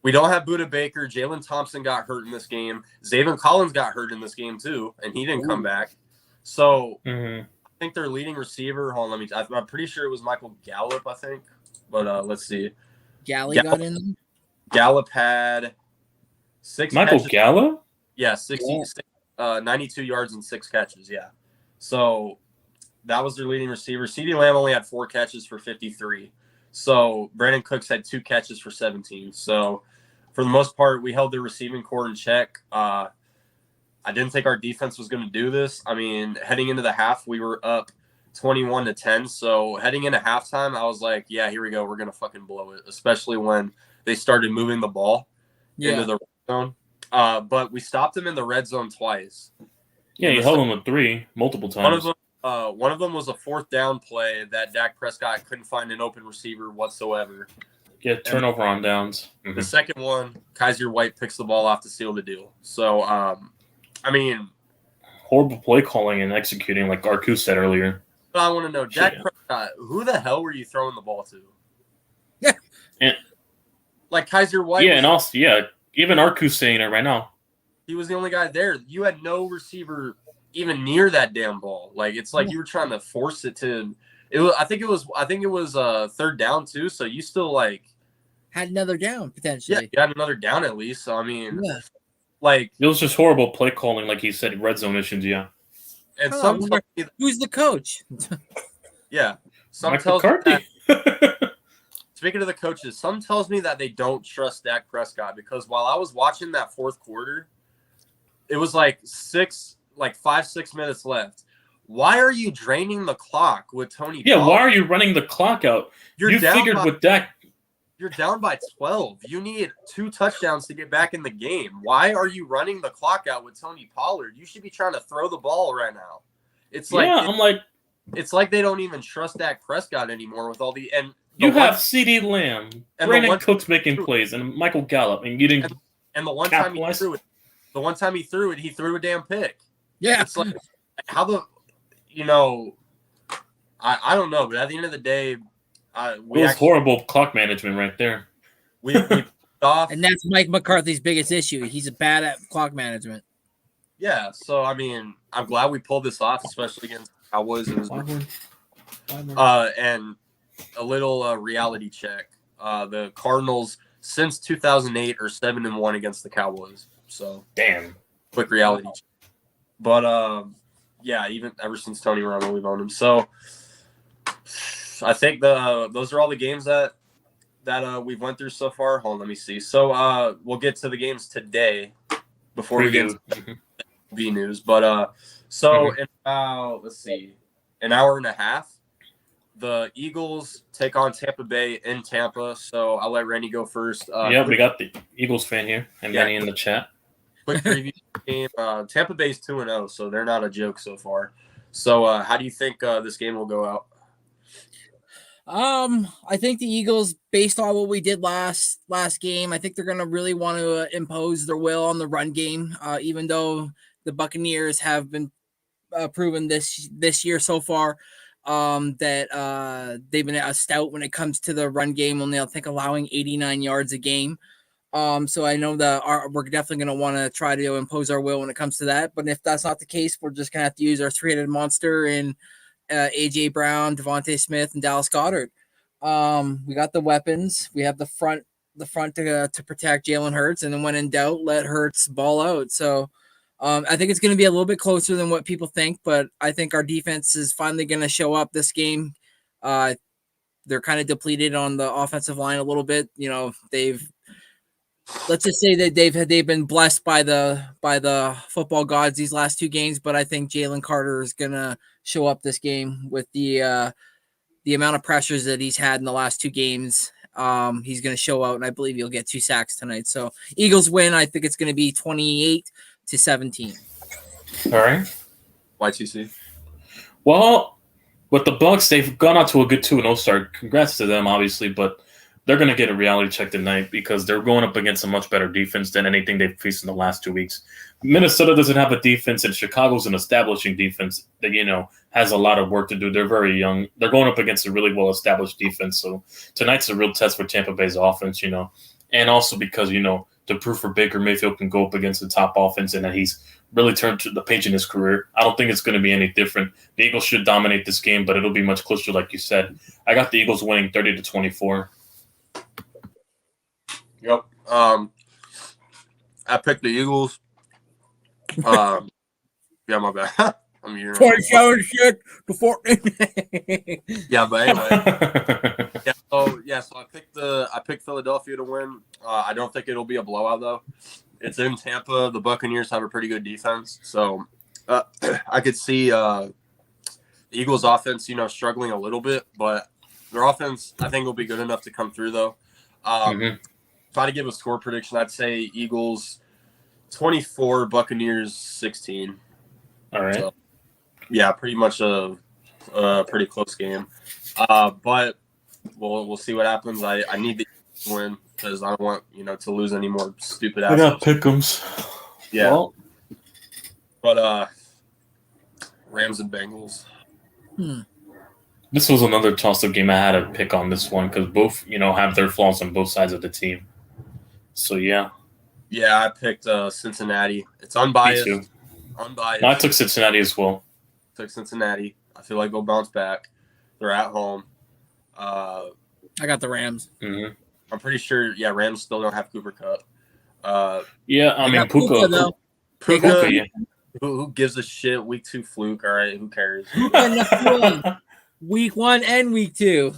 we don't have Budda Baker. Jalen Thompson got hurt in this game. Zaven Collins got hurt in this game too, and he didn't come back. So I think their leading receiver, hold on, I'm pretty sure it was Michael Gallup, I think. But let's see.
Galley got in.
Gallup had 6
Michael
catches.
Gallup?
Yeah, 92 yards and 6 catches, yeah. So that was their leading receiver. CeeDee Lamb only had 4 catches for 53. So Brandon Cooks had 2 catches for 17. So for the most part, we held the receiving core in check. I didn't think our defense was going to do this. I mean, heading into the half, we were up 21-10. So heading into halftime, I was like, yeah, here we go. We're going to fucking blow it, especially when they started moving the ball into the red zone. But we stopped them in the red zone twice.
Yeah, you held them with 3 multiple times.
One of them was a 4th down play that Dak Prescott couldn't find an open receiver whatsoever.
Yeah, turnover on downs.
The second one, Kaiser White picks the ball off to seal the deal. So, I mean,
horrible play calling and executing, like Arku said earlier.
But I want to know, Dak Prescott, who the hell were you throwing the ball to?
Yeah,
like Kaiser White.
Yeah, and also, even Arku's saying it right now.
He was the only guy there. You had no receiver even near that damn ball. Like it's like you were trying to force it to. I think it was 3rd down too. So you still
had another down potentially.
Yeah, you had another down at least. So I mean,
it was just horrible play calling, like he said, red zone issues. Yeah.
And
who's the coach?
Yeah,
Mike McCarthy.
Speaking of the coaches, some tells me that they don't trust Dak Prescott because while I was watching that 4th quarter, it was 5-6 minutes left. Why are you draining the clock with Tony?
Yeah,
Pollard?
why are you running the clock out? You figured with Dak.
You're down by 12. You need 2 touchdowns to get back in the game. Why are you running the clock out with Tony Pollard? You should be trying to throw the ball right now. It's like they don't even trust Dak Prescott anymore with all the
You have CeeDee Lamb, Brandon Cooks making plays, and Michael Gallup, and you didn't.
And the one time he threw it, he threw a damn pick.
Yeah,
it's like how I don't know, but at the end of the day,
it was horrible clock management right there.
We off,
and that's Mike McCarthy's biggest issue. He's bad at clock management.
Yeah, so I mean, I'm glad we pulled this off, especially against Cowboys. And a little reality check. The Cardinals since 2008 are 7-1 against the Cowboys. So
damn,
quick reality check. But yeah, even ever since Tony Romo, we've owned him. So I think those are all the games that we've went through so far. Hold on, let me see. So we'll get to the games today before we get to B news. But in about let's see, an hour and a half. The Eagles take on Tampa Bay in Tampa, so I'll let Randy go first.
We got the Eagles fan here and Randy in the chat.
Quick preview game. Tampa Bay's 2-0, so they're not a joke so far. So how do you think this game will go out?
I think the Eagles, based on what we did last game, I think they're going to really want to impose their will on the run game, even though the Buccaneers have been proven this year so far. That they've been a stout when it comes to the run game, only I think allowing 89 yards a game. So I know that we're definitely going to want to try to impose our will when it comes to that. But if that's not the case, we're just going to have to use our 3-headed monster in AJ Brown, Devontae Smith, and Dallas Goedert. We got the weapons. We have the front to protect Jalen Hurts, and then when in doubt, let Hurts ball out. So. I think it's going to be a little bit closer than what people think, but I think our defense is finally going to show up this game. They're kind of depleted on the offensive line a little bit. You know, let's just say that they've been blessed by the football gods these last 2 games, but I think Jalen Carter is going to show up this game with the amount of pressures that he's had in the last 2 games. He's going to show out, and I believe he'll get 2 sacks tonight. So Eagles win. I think it's going to be 28-17.
All right.
YTC.
Well, with the Bucs, they've gone out to a good 2-0 start. Congrats to them, obviously, but they're going to get a reality check tonight because they're going up against a much better defense than anything they've faced in the last 2 weeks. Minnesota doesn't have a defense, and Chicago's an establishing defense that, has a lot of work to do. They're very young. They're going up against a really well-established defense. So tonight's a real test for Tampa Bay's offense, and also because, to prove for Baker Mayfield can go up against the top offense and that he's really turned to the page in his career. I don't think it's going to be any different. The Eagles should dominate this game, but it'll be much closer, like you said. I got the Eagles winning 30-24.
Yep. I picked the Eagles. Yeah, my bad. I'm here.
27-6 to 14.
Yeah, but anyway. So I picked Philadelphia to win. I don't think it'll be a blowout though. It's in Tampa. The Buccaneers have a pretty good defense, so I could see the Eagles' offense, struggling a little bit, but their offense I think will be good enough to come through though. If I had to give a score prediction, I'd say Eagles 24, Buccaneers 16.
All right.
So, yeah, pretty much a pretty close game. But we'll see what happens. I need the Eagles to win because I don't want to lose any more stupid
I got pick'ems.
Yeah.
Well,
but Rams and Bengals.
This was another toss-up game. I had to pick on this one because both have their flaws on both sides of the team. So yeah.
Yeah, I picked Cincinnati. It's unbiased.
Me too.
Unbiased.
No, I took Cincinnati as well.
Took Cincinnati. I feel like they'll bounce back. They're at home.
I got the Rams.
Mm-hmm.
I'm pretty sure. Yeah, Rams still don't have Cooper Cup.
Yeah, I mean Puka.
though.
Puka, yeah.
Who gives a shit? Week 2 fluke. All right, who cares?
Week 1 and week 2.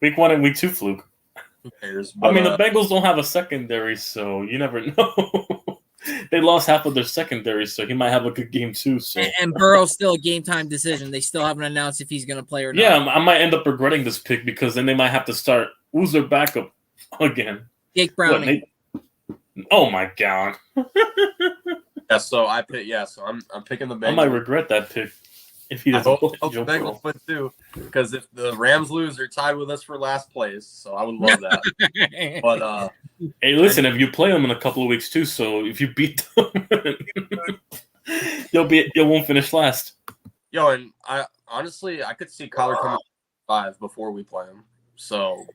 Week 1 and week 2 fluke.
Who cares? But,
I mean, the Bengals don't have a secondary, so you never know. They lost half of their secondary, so he might have a good game too. So
and Burrow's still a game time decision. They still haven't announced if he's going to play or not.
Yeah, I might end up regretting this pick because then they might have to start. Who's their backup again?
Jake Browning.
Oh my god.
Yeah, so I pick. Yeah, so I'm picking the Bengals.
I might regret that pick if he doesn't play
the
Joe
Bengals
Burrow.
win too, because if the Rams lose, they're tied with us for last place. So I would love that. But
hey, listen, if you play them in a couple of weeks too, so if you beat them, you won't finish last.
Yo, and I could see Kyler coming 5 before we play him. So.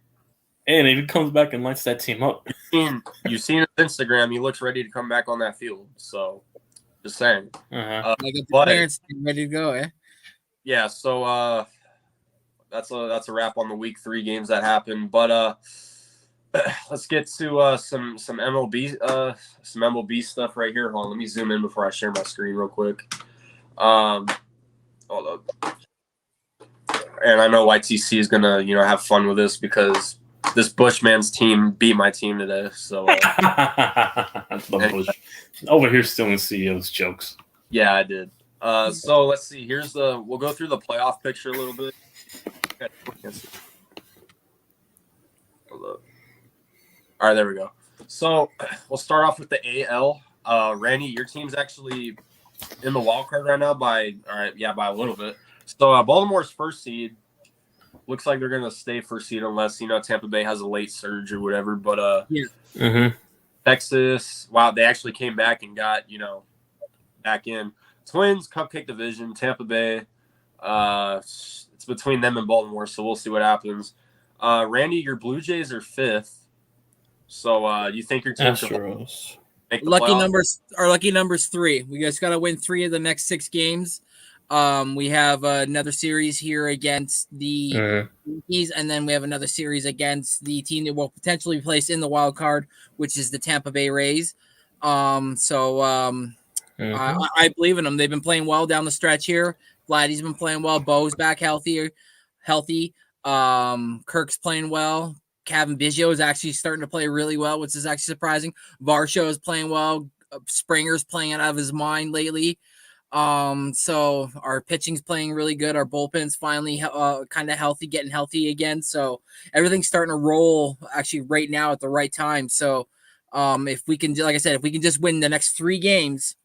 And if he comes back and lights that team up.
You've seen his Instagram. He looks ready to come back on that field. So, just saying.
Like the parents ready to go, eh?
Yeah, so that's a wrap on the week 3 games that happened. But let's get to some MLB stuff right here. Hold on, let me zoom in before I share my screen real quick. Hold up. And I know YTC is gonna have fun with this because this Bushman's team beat my team today. So
Bush. Over here stealing CEO's jokes.
Yeah, I did. So let's see. We'll go through the playoff picture a little bit. Hold up. All right, there we go. So we'll start off with the AL. Randy, your team's actually in the wild card right now by a little bit. So Baltimore's first seed. Looks like they're gonna stay first seed unless Tampa Bay has a late surge or whatever. But Texas, wow, they actually came back and got back in. Twins, Cupcake Division, Tampa Bay. It's between them and Baltimore, so we'll see what happens. Randy, your Blue Jays are 5th. So you think your team can make the playoffs?
Lucky numbers 3. We just gotta win 3 of the next 6 games. We have another series here against the Yankees, and then we have another series against the team that will potentially be placed in the wild card, which is the Tampa Bay Rays. I believe in them. They've been playing well down the stretch here. Vladdy's been playing well. Bo's back healthy. Kirk's playing well. Kevin Biggio is actually starting to play really well, which is actually surprising. Varsho is playing well. Springer's playing out of his mind lately. So our pitching's playing really good. Our bullpen's finally kind of healthy, getting healthy again. So everything's starting to roll actually right now at the right time. So if we can, like I said, if we can just win the next 3 games,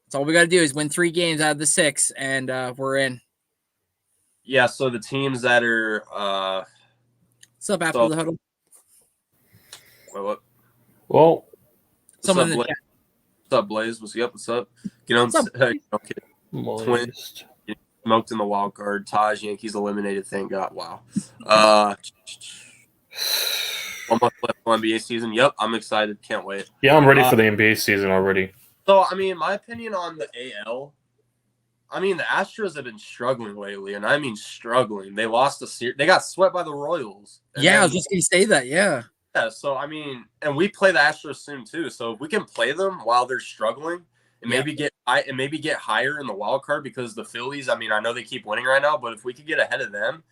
that's all we got to do is win 3 games out of the 6, and we're in.
Yeah. So the teams that are
What's up after the huddle?
What?
Well,
What's
Someone
up,
in the
Blaze?
chat.
What's up, Blaze? What's up? What's up? Get on.
What's up?
Twin
moist.
smoked in the wild card. Taj Yankees eliminated. Thank God. Wow. Uh, 1 month left for NBA season. Yep, I'm excited. Can't wait.
Yeah, I'm ready for the NBA season already.
So, I mean, my opinion on the AL. I mean, the Astros have been struggling lately, and I mean struggling. They lost a series. They got swept by the Royals. And
Yeah, I
then-
was just gonna say that. Yeah.
Yeah, so I mean, and we play the Astros soon too. So if we can play them while they're struggling and maybe get higher in the wild card, because the Phillies, I mean, I know they keep winning right now, but if we could get ahead of them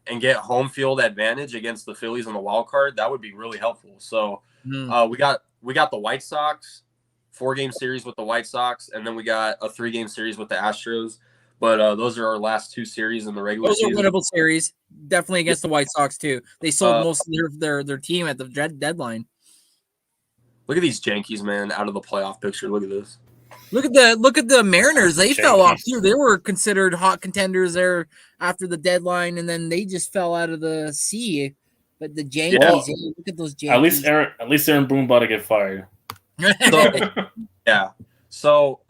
and get home field advantage against the Phillies in the wild card, that would be really helpful. So we got the White Sox, 4-game series with the White Sox, and then we got a 3-game series with the Astros. But those are our last 2 series in the regular
Those are
season.
winnable series. Definitely against the White Sox too. They sold most of their team at the deadline.
Look at these Yankees, man, out of the playoff picture. Look at this.
Look at the Mariners. They fell off too. They were considered hot contenders there after the deadline, and then they just fell out of the sea. But the Yankees, look at those Yankees.
At least Aaron Boone about to get fired.
Yeah. So,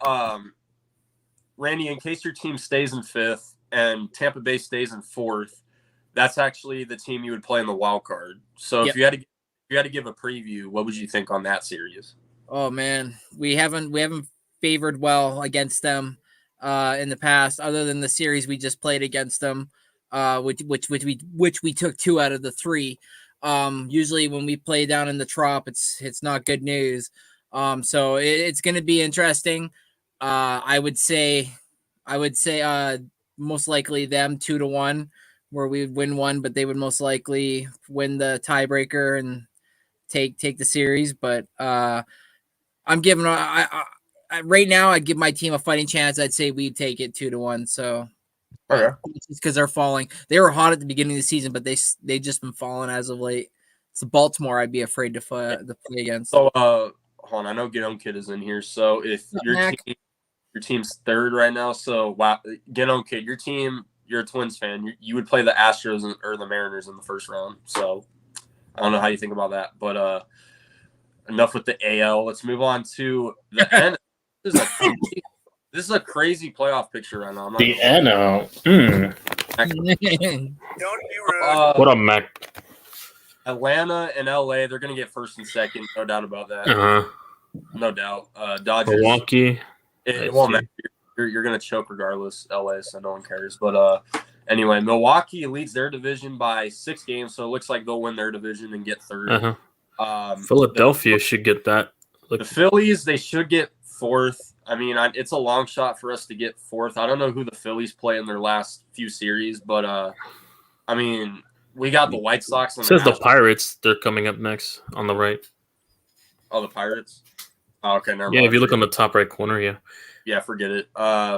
Randy, in case your team stays in 5th and Tampa Bay stays in 4th, that's actually the team you would play in the wild card. So if you had to give a preview, what would you think on that series?
Oh man, we haven't favored well against them in the past, other than the series we just played against them, which we took 2 out of the 3. Usually when we play down in the Trop, it's not good news. So it's going to be interesting. I would say most likely them 2-1, where we would win 1, but they would most likely win the tiebreaker and take the series. But I'm giving right now I'd give my team a fighting chance. I'd say we'd take it 2-1. So because they're falling. They were hot at the beginning of the season, but they just been falling as of late. So Baltimore, I'd be afraid to play against.
So hold on, I know Get On Kid is in here. So if your team's 3rd right now, so wow, Get On Kid, your team, you're a Twins fan. You would play the Astros or the Mariners in the first round. So I don't know how you think about that, but enough with the AL. Let's move on to the N. This is a crazy playoff picture right now.
The NL. What up, Mac?
Atlanta and LA, they're going to get 1st and 2nd, no doubt about that. No doubt. Dodgers.
Milwaukee.
It won't matter. You're going to choke regardless, LA, so no one cares. But anyway, Milwaukee leads their division by 6 games, so it looks like they'll win their division and get 3rd.
Philadelphia should get that.
The Phillies, they should get 4th. I mean, it's a long shot for us to get 4th. I don't know who the Phillies play in their last few series, but I mean, we got the White Sox.
It says the Pirates. They're coming up next on the right.
Oh, the Pirates? Oh, okay, never mind.
Yeah, if you look on the top right corner, yeah.
Yeah, forget it.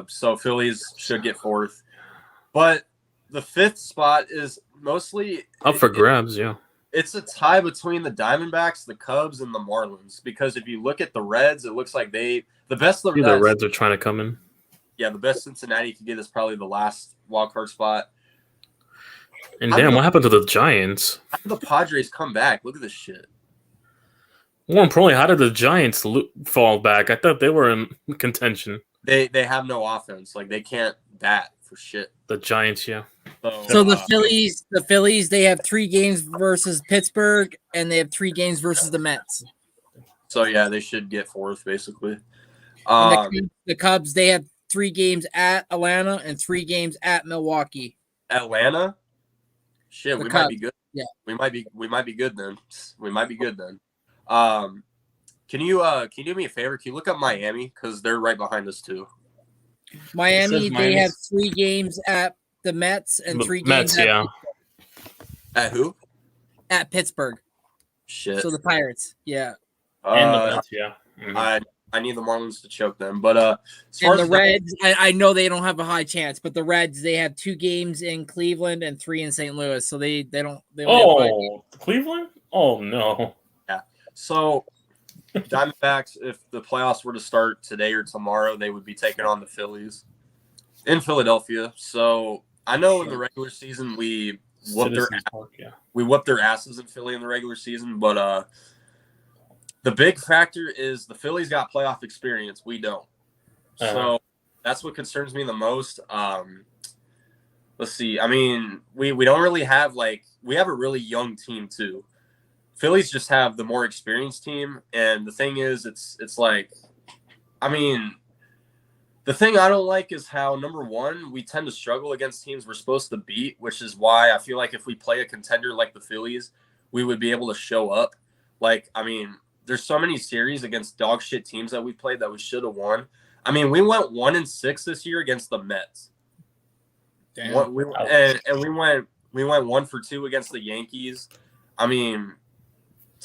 So Phillies should get 4th. But the 5th spot is mostly
up for grabs, yeah.
It's a tie between the Diamondbacks, the Cubs, and the Marlins. Because if you look at the Reds, it looks like the
Reds are trying to come in.
Yeah, the best Cincinnati could get is probably the last wild card spot.
And damn, what happened to the Giants?
How did the Padres come back? Look at this shit.
More importantly, how did the Giants fall back? I thought they were in contention.
They have no offense. Like, they can't bat for shit.
The Giants, yeah.
So the Phillies, they have 3 games versus Pittsburgh, and they have 3 games versus the Mets.
So yeah, they should get 4th basically.
The Cubs, they have 3 games at Atlanta and 3 games at Milwaukee.
Atlanta, shit, we might be good.
Yeah,
we might be good then. We might be good then. Can you do me a favor? Can you look up Miami, because they're right behind us too?
Miami, they have 3 games at the Mets and 3 games
at who?
At Pittsburgh.
Shit.
So the Pirates, yeah.
And the Mets, yeah.
Mm-hmm. I need the Marlins to choke them, but
and the Reds, I know they don't have a high chance, but the Reds, they have 2 games in Cleveland and 3 in St. Louis, so they don't.
Cleveland? Oh no.
Yeah. So Diamondbacks, if the playoffs were to start today or tomorrow, they would be taking on the Phillies in Philadelphia. So I know in the regular season we whooped their asses in Philly in the regular season, but the big factor is the Phillies got playoff experience. We don't. So that's what concerns me the most. Let's see. I mean, we don't really have we have a really young team too. Phillies just have the more experienced team, and the thing is, it's like, I mean, the thing I don't like is how, number one, we tend to struggle against teams we're supposed to beat, which is why I feel like if we play a contender like the Phillies, we would be able to show up. Like, I mean, there's so many series against dog shit teams that we played that we should have won. I mean, we went 1-6 this year against the Mets.
Damn.
And we went 1-2 against the Yankees. I mean,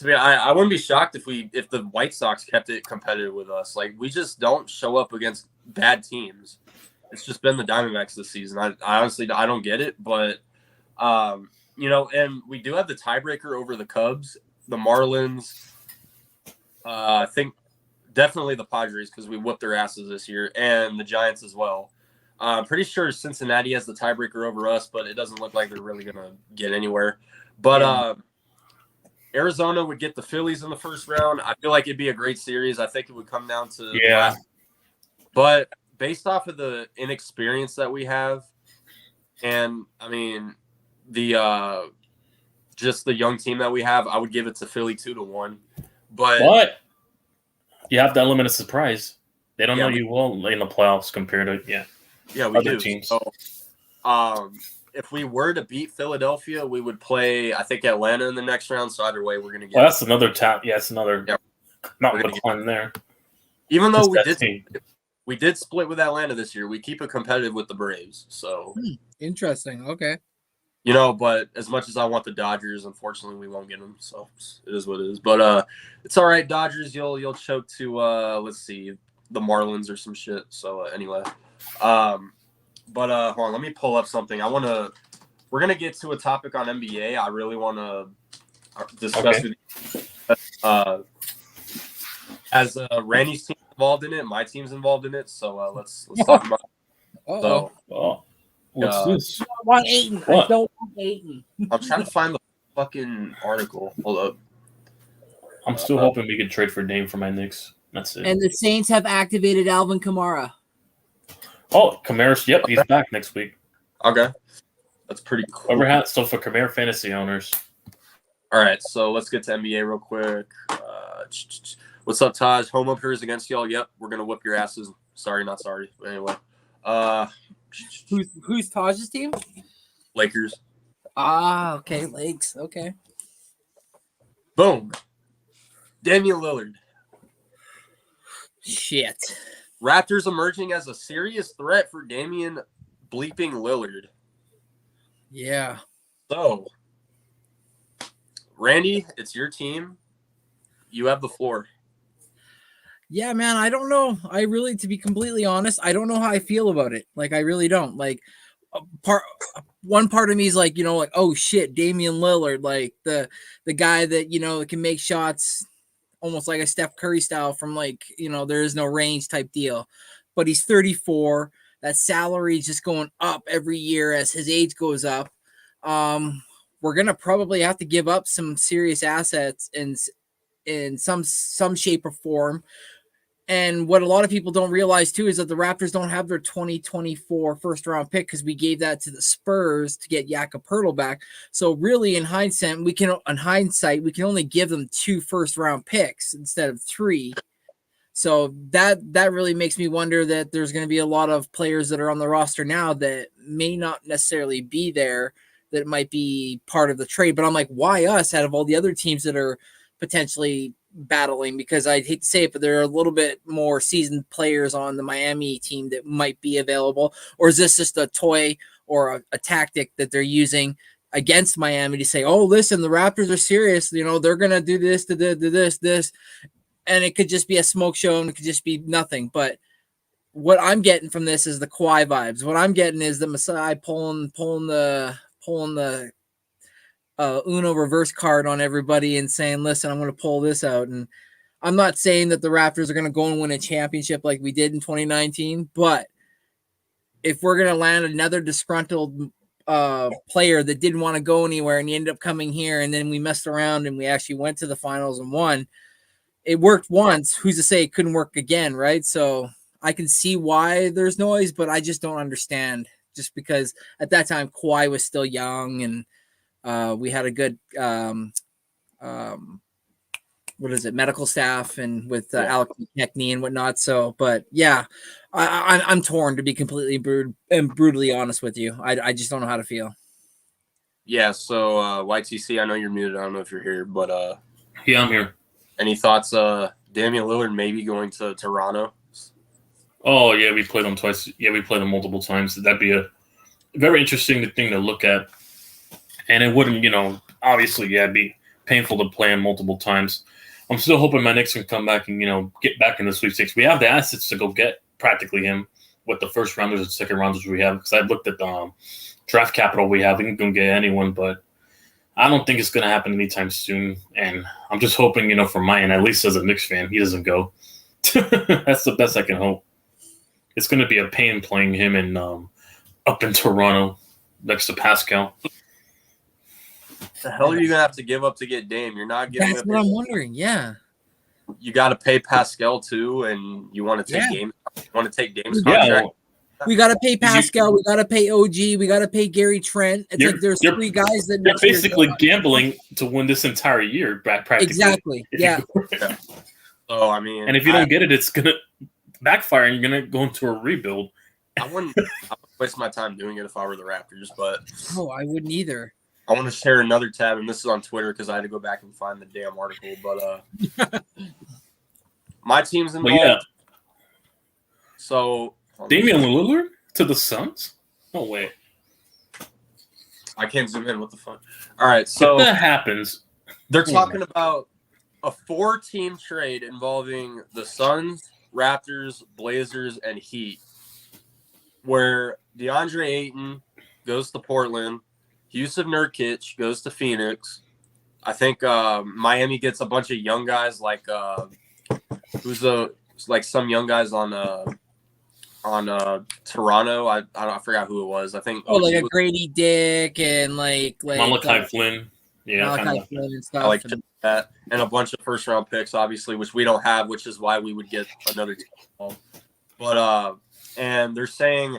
I wouldn't be shocked if the White Sox kept it competitive with us. Like, we just don't show up against bad teams. It's just been the Diamondbacks this season. I honestly don't get it, but and we do have the tiebreaker over the Cubs, the Marlins. I think definitely the Padres because we whooped their asses this year, and the Giants as well. I'm pretty sure Cincinnati has the tiebreaker over us, but it doesn't look like they're really gonna get anywhere. But Arizona would get the Phillies in the first round. I feel like it'd be a great series. I think it would come down to but based off of the inexperience that we have, and I mean the just the young team that we have, I would give it to Philly 2-1. But
you have the element of surprise. They don't know you well in the playoffs compared to
we
other
do.
teams.
So, if we were to beat Philadelphia, we would play, I think, Atlanta in the next round. So either way, we're going to get.
Well, that's another tap. Yeah, it's another not with fun there.
Even though we did split with Atlanta this year, we keep it competitive with the Braves. So
interesting. Okay.
But as much as I want the Dodgers, unfortunately, we won't get them. So it is what it is. But it's all right. Dodgers, you'll choke to let's see, the Marlins or some shit. So anyway, but hold on, let me pull up something. We're gonna get to a topic on NBA. I really want to discuss with you. As Randy's team involved in it, my team's involved in it. So let's talk about it. So,
what's this?
I don't want Ayton.
What?
I don't want Ayton.
I'm trying to find the fucking article. Hold up.
I'm still hoping we can trade for Dame for my Knicks. That's it.
And the Saints have activated Alvin Kamara.
Oh, Kamara's he's back next week.
Okay. That's pretty cool.
So for Kamara fantasy owners.
All right, so let's get to NBA real quick. What's up, Taj? Home openers against y'all. Yep, we're gonna whip your asses. Sorry, not sorry. But anyway.
Who's Taj's team?
Lakers.
Ah, okay, Lakes. Okay.
Boom. Damian Lillard.
Shit.
Raptors emerging as a serious threat for Damian bleeping Lillard.
Yeah.
So, Randy, it's your team. You have the floor.
Yeah, man, I don't know. To be completely honest, I don't know how I feel about it. Like, I really don't. Like, one part of me is like, oh shit, Damian Lillard, like the guy that, can make shots almost like a Steph Curry style from there is no range type deal. But he's 34. That salary is just going up every year as his age goes up. We're going to probably have to give up some serious assets in some shape or form. And what a lot of people don't realize too is that the Raptors don't have their 2024 first round pick because we gave that to the Spurs to get Jakob Poeltl back. So really, in hindsight, we can only give them 2 first round picks instead of 3. So that really makes me wonder that there's going to be a lot of players that are on the roster now that may not necessarily be there, that might be part of the trade. But I'm like, why us out of all the other teams that are potentially battling? Because I hate to say it, but there are a little bit more seasoned players on the Miami team that might be available. Or is this just a toy or a tactic that they're using against Miami to say, oh, listen, the Raptors are serious. They're going to do this, to this. And it could just be a smoke show and it could just be nothing. But what I'm getting from this is the Kawhi vibes. What I'm getting is the Masai pulling the Uno reverse card on everybody and saying, listen, I'm going to pull this out. And I'm not saying that the Raptors are going to go and win a championship like we did in 2019, but if we're going to land another disgruntled player that didn't want to go anywhere and he ended up coming here and then we messed around and we actually went to the finals and won, it worked once. Who's to say it couldn't work again, right? So I can see why there's noise, but I just don't understand. Just because at that time Kawhi was still young, and we had a good medical staff, and with Alex McKechnie and whatnot. So, but yeah, I'm torn, to be completely brutally honest with you. I just don't know how to feel.
Yeah. So YTC, I know you're muted. I don't know if you're here, but
Yeah, I'm here.
any thoughts? Damian Lillard maybe going to Toronto.
Oh yeah, we played them twice. Yeah, we played them multiple times. That'd be a very interesting thing to look at, and it wouldn't, obviously, it'd be painful to play him multiple times. I'm still hoping my Knicks can come back and get back in the sweepstakes. We have the assets to go get practically him with the first rounders and second rounders we have. Because I looked at the draft capital we have. We can go get anyone, but I don't think it's going to happen anytime soon. And I'm just hoping, for my end, at least as a Knicks fan, he doesn't go. That's the best I can hope. It's going to be a pain playing him in up in Toronto next to Pascal.
The hell are you gonna have to give up to get Dame? You're not giving.
That's what I'm wondering. Yeah,
you got to pay Pascal too, and you want to take Dame. You want to take Dame's contract.
We got to pay Pascal. We got to pay OG. We got to pay Gary Trent. It's like there's three guys that
you're basically gambling to win this entire year. Practically.
Exactly. Yeah.
So I mean,
and if you don't get it, it's gonna backfire, and you're gonna go into a rebuild.
I wouldn't waste my time doing it if I were the Raptors, but
I wouldn't either.
I want to share another tab, and this is on Twitter because I had to go back and find the damn article. But my team's involved.
Well, yeah.
So
Damian Lillard to the Suns? No way.
I can't zoom in. What the fuck? All right, so
if that happens,
they're talking about a 4-team trade involving the Suns, Raptors, Blazers, and Heat, where DeAndre Ayton goes to Portland. Yusuf Nurkic goes to Phoenix. I think Miami gets a bunch of young guys like some young guys on Toronto. I forgot who it was. I think
like a Grady Dick and like
Malachi Flynn. Yeah,
Malachi Flynn and stuff.
I like that, and a bunch of first round picks, obviously, which we don't have, which is why we would get another team. But and they're saying,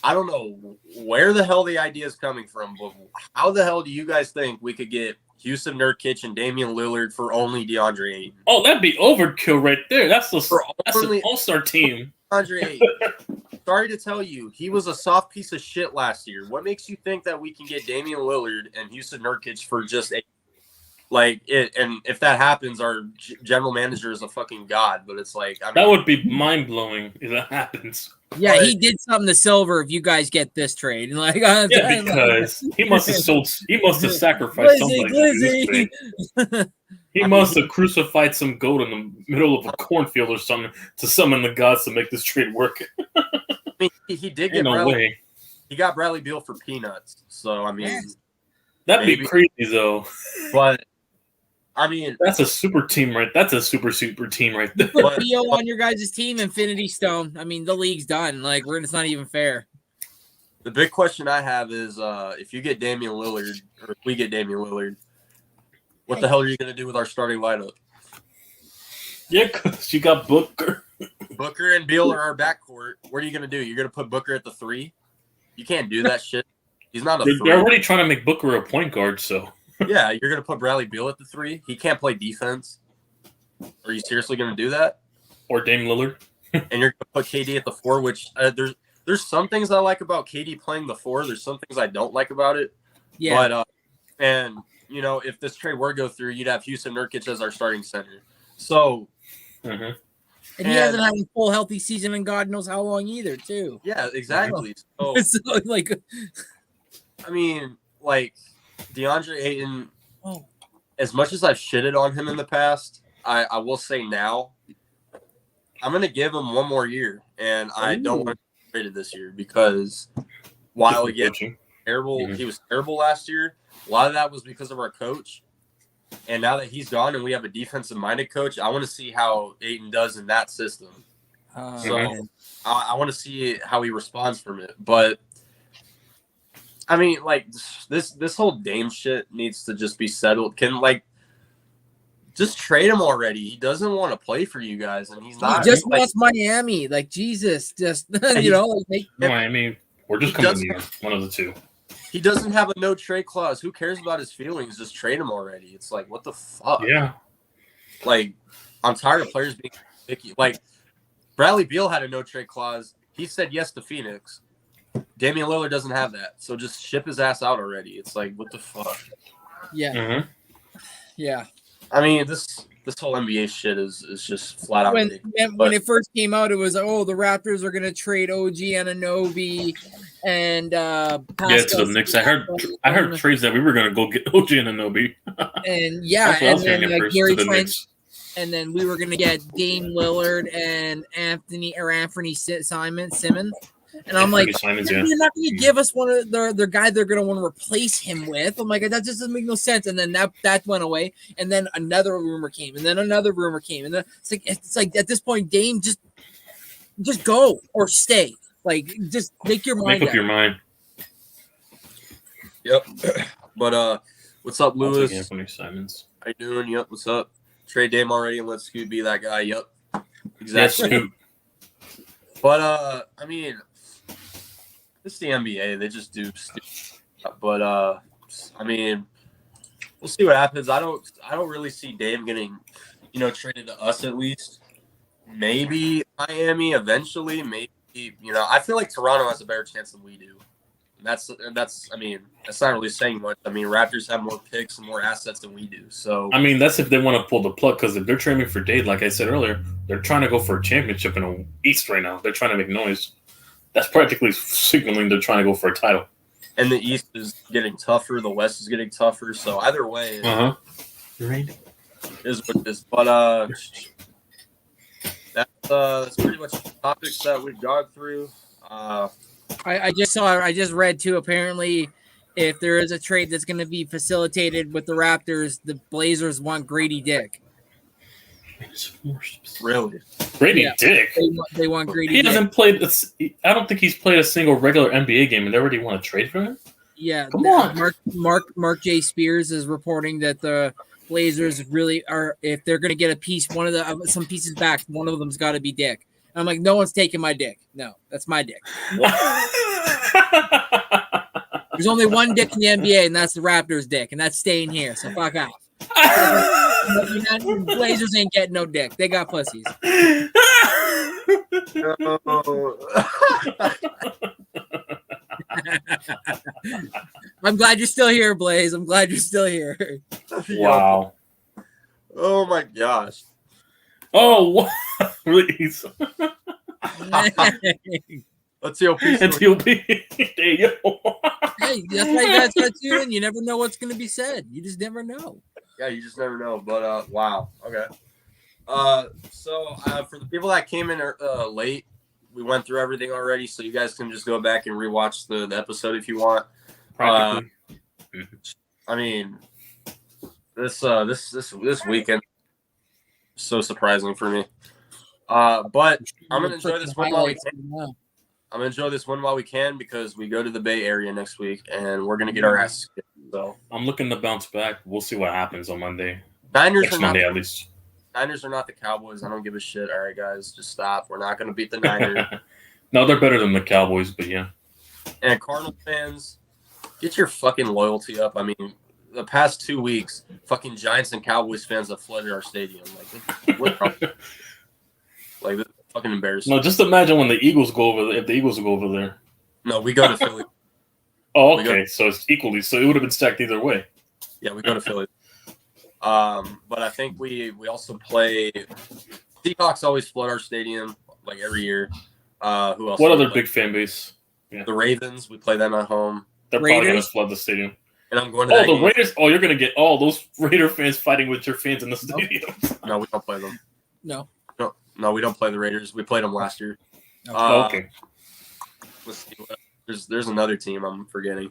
I don't know where the hell the idea is coming from, but how the hell do you guys think we could get Yusuf Nurkic and Damian Lillard for only DeAndre Ayton?
Oh, that'd be overkill right there. That's an all-star team.
DeAndre Ayton. Sorry to tell you, he was a soft piece of shit last year. What makes you think that we can get Damian Lillard and Yusuf Nurkic for just it? And if that happens, our general manager is a fucking god. But it's like,
that would be mind-blowing if that happens.
Yeah, but he did something to Silver. If you guys get this trade,
because he must have sacrificed somebody. He must have crucified some goat in the middle of a cornfield or something to summon the gods to make this trade work.
I mean, he did get Bradley. He got Bradley Beal for peanuts. So I mean,
that'd be crazy though.
But I mean,
that's a super team, right? That's a super team right there.
Put Beal on your guys' team, Infinity Stone. I mean, the league's done. Like, it's not even fair.
The big question I have is, if you get Damian Lillard, or if we get Damian Lillard, what the hell are you going to do with our starting lineup?
Yeah, because you got Booker.
Booker and Beal are our backcourt. What are you going to do? You're going to put Booker at the 3? You can't do that shit. He's not a 3.
They're already trying to make Booker a point guard, so.
Yeah, you're going to put Bradley Beal at the 3? He can't play defense. Are you seriously going to do that?
Or Dame Lillard?
And you're going to put KD at the 4, which there's some things I like about KD playing the 4. There's some things I don't like about it.
Yeah.
But, and, if this trade were to go through, you'd have Yusuf Nurkic as our starting center. So.
And he hasn't had a full healthy season in God knows how long either, too.
Yeah, exactly. So, I mean, DeAndre Ayton, as much as I've shitted on him in the past, I will say now, I'm going to give him one more year, and I don't want to be traded this year because while he was terrible last year, a lot of that was because of our coach. And now that he's gone and we have a defensive-minded coach, I want to see how Ayton does in that system. So I want to see how he responds from it. But, I mean, this whole Dame shit needs to just be settled. just trade him already. He doesn't want to play for you guys, and he's
He
not.
just
like,
wants Miami. Like Jesus, just
he-
you know, like make,
Miami, we're just
He
coming
does-
to you. One of the two.
he doesn't have a no trade clause. Who cares about his feelings? Just trade him already. It's like, what the fuck?
Yeah.
Like, I'm tired of players being picky. Like, Bradley Beal had a no trade clause. He said yes to Phoenix. Damian Lillard doesn't have that. So just ship his ass out already. It's like, what the fuck?
yeah,
Mm-hmm.
yeah.
I mean, this whole NBA shit is just flat out
When
ridiculous.
it first came out, it was the Raptors are gonna trade OG Anunoby and
Yeah, to
Pascal
the Knicks. I heard trades that we were gonna go get OG Anunoby.
and yeah,
That's what I was
and then
hearing at first,
Gary
to the
Trent,
Knicks.
and then we were gonna get Dame Lillard and Anthony Simmons. And I'm like,
Simons,
you're not going to give us one of their guy they're going to want to replace him with. I'm like, that just doesn't make no sense. And then that went away. And then another rumor came. And then another rumor came. And then it's like at this point, Dame, just go or stay. Like, just make your mind
Make up
up.
your mind.
Yep. But what's up,
I'll
Lewis?
take Anthony Simons.
How you doing? Yep. What's up? Trade Dame already and let Scoot be that guy. Yep.
Yes,
Exactly.
Scoot.
But I mean, it's the NBA. They just do stupid stuff. But I mean, we'll see what happens. I don't really see Dame getting, traded to us at least. Maybe Miami eventually. Maybe I feel like Toronto has a better chance than we do. And that's I mean, that's not really saying much. I mean, Raptors have more picks and more assets than we do. So
I mean, that's if they want to pull the plug, because if they're trading for Dade, like I said earlier, they're trying to go for a championship in the East right now. They're trying to make noise. That's practically signaling they're trying to go for a title.
and the East is getting tougher, the West is getting tougher. So either way,
Right.
is what it is. But that's pretty much the topics that we've gone through.
I just read too. Apparently, if there is a trade that's going to be facilitated with the Raptors, the Blazers want Grady Dick.
Really,
Grady
Yeah.
Dick.
They want Grady.
He
Dick.
hasn't played. I don't think he's played a single regular NBA game, and they already want to trade for him.
Yeah,
Come on.
Mark J. Spears is reporting that the Blazers really are. If they're going to get a piece, some pieces back, one of them's got to be Dick. I'm like, no one's taking my dick. No, that's my dick. There's only one dick in the NBA, and that's the Raptors' dick, and that's staying here. So fuck off. Blazers ain't getting no dick. They got pussies. I'm glad you're still here, Blaze. I'm glad you're still here.
Wow.
Oh my gosh.
Oh, please.
Let's see.
And he'll be there. You go.
Hey, that's why you guys got to tune in. You never know what's going to be said. You just never know.
Yeah, you just never know. But wow. Okay. So for the people that came in late, we went through everything already, so you guys can just go back and rewatch the episode if you want.
Practically.
I mean, this weekend so surprising for me. But I'm gonna enjoy this one while we can. I'm gonna enjoy this one while we can because we go to the Bay Area next week and we're gonna get our asses kicked. So
I'm looking to bounce back. We'll see what happens on Monday.
Niners
Next
are not
Monday, at least.
Niners are not the Cowboys. I don't give a shit. All right, guys, just stop. We're not gonna beat the Niners.
No, they're better than the Cowboys, but yeah.
And Cardinal fans, get your fucking loyalty up. I mean, the past 2 weeks, fucking Giants and Cowboys fans have flooded our stadium. Like, what? Like, this is fucking embarrassing.
No, just imagine when the Eagles go over there. If the Eagles go over there.
No, we go to Philly.
Oh,
We go-
okay. So it's equally. So it would have been stacked either way.
Yeah, we go to Philly. But I think we also play. Seahawks always flood our stadium like every year. Who else?
What
do we
other
play?
big fan base?
The Ravens. We play them at home.
They're probably going to
Raiders?
flood the stadium.
And I'm going to
Oh,
that
the
game.
Raiders. Oh, you're going to get all those Raider fans fighting with your fans in the stadium.
No, we don't play them.
No.
No, we don't play the Raiders. We played them last year.
Okay.
Let's see. There's another team I'm forgetting.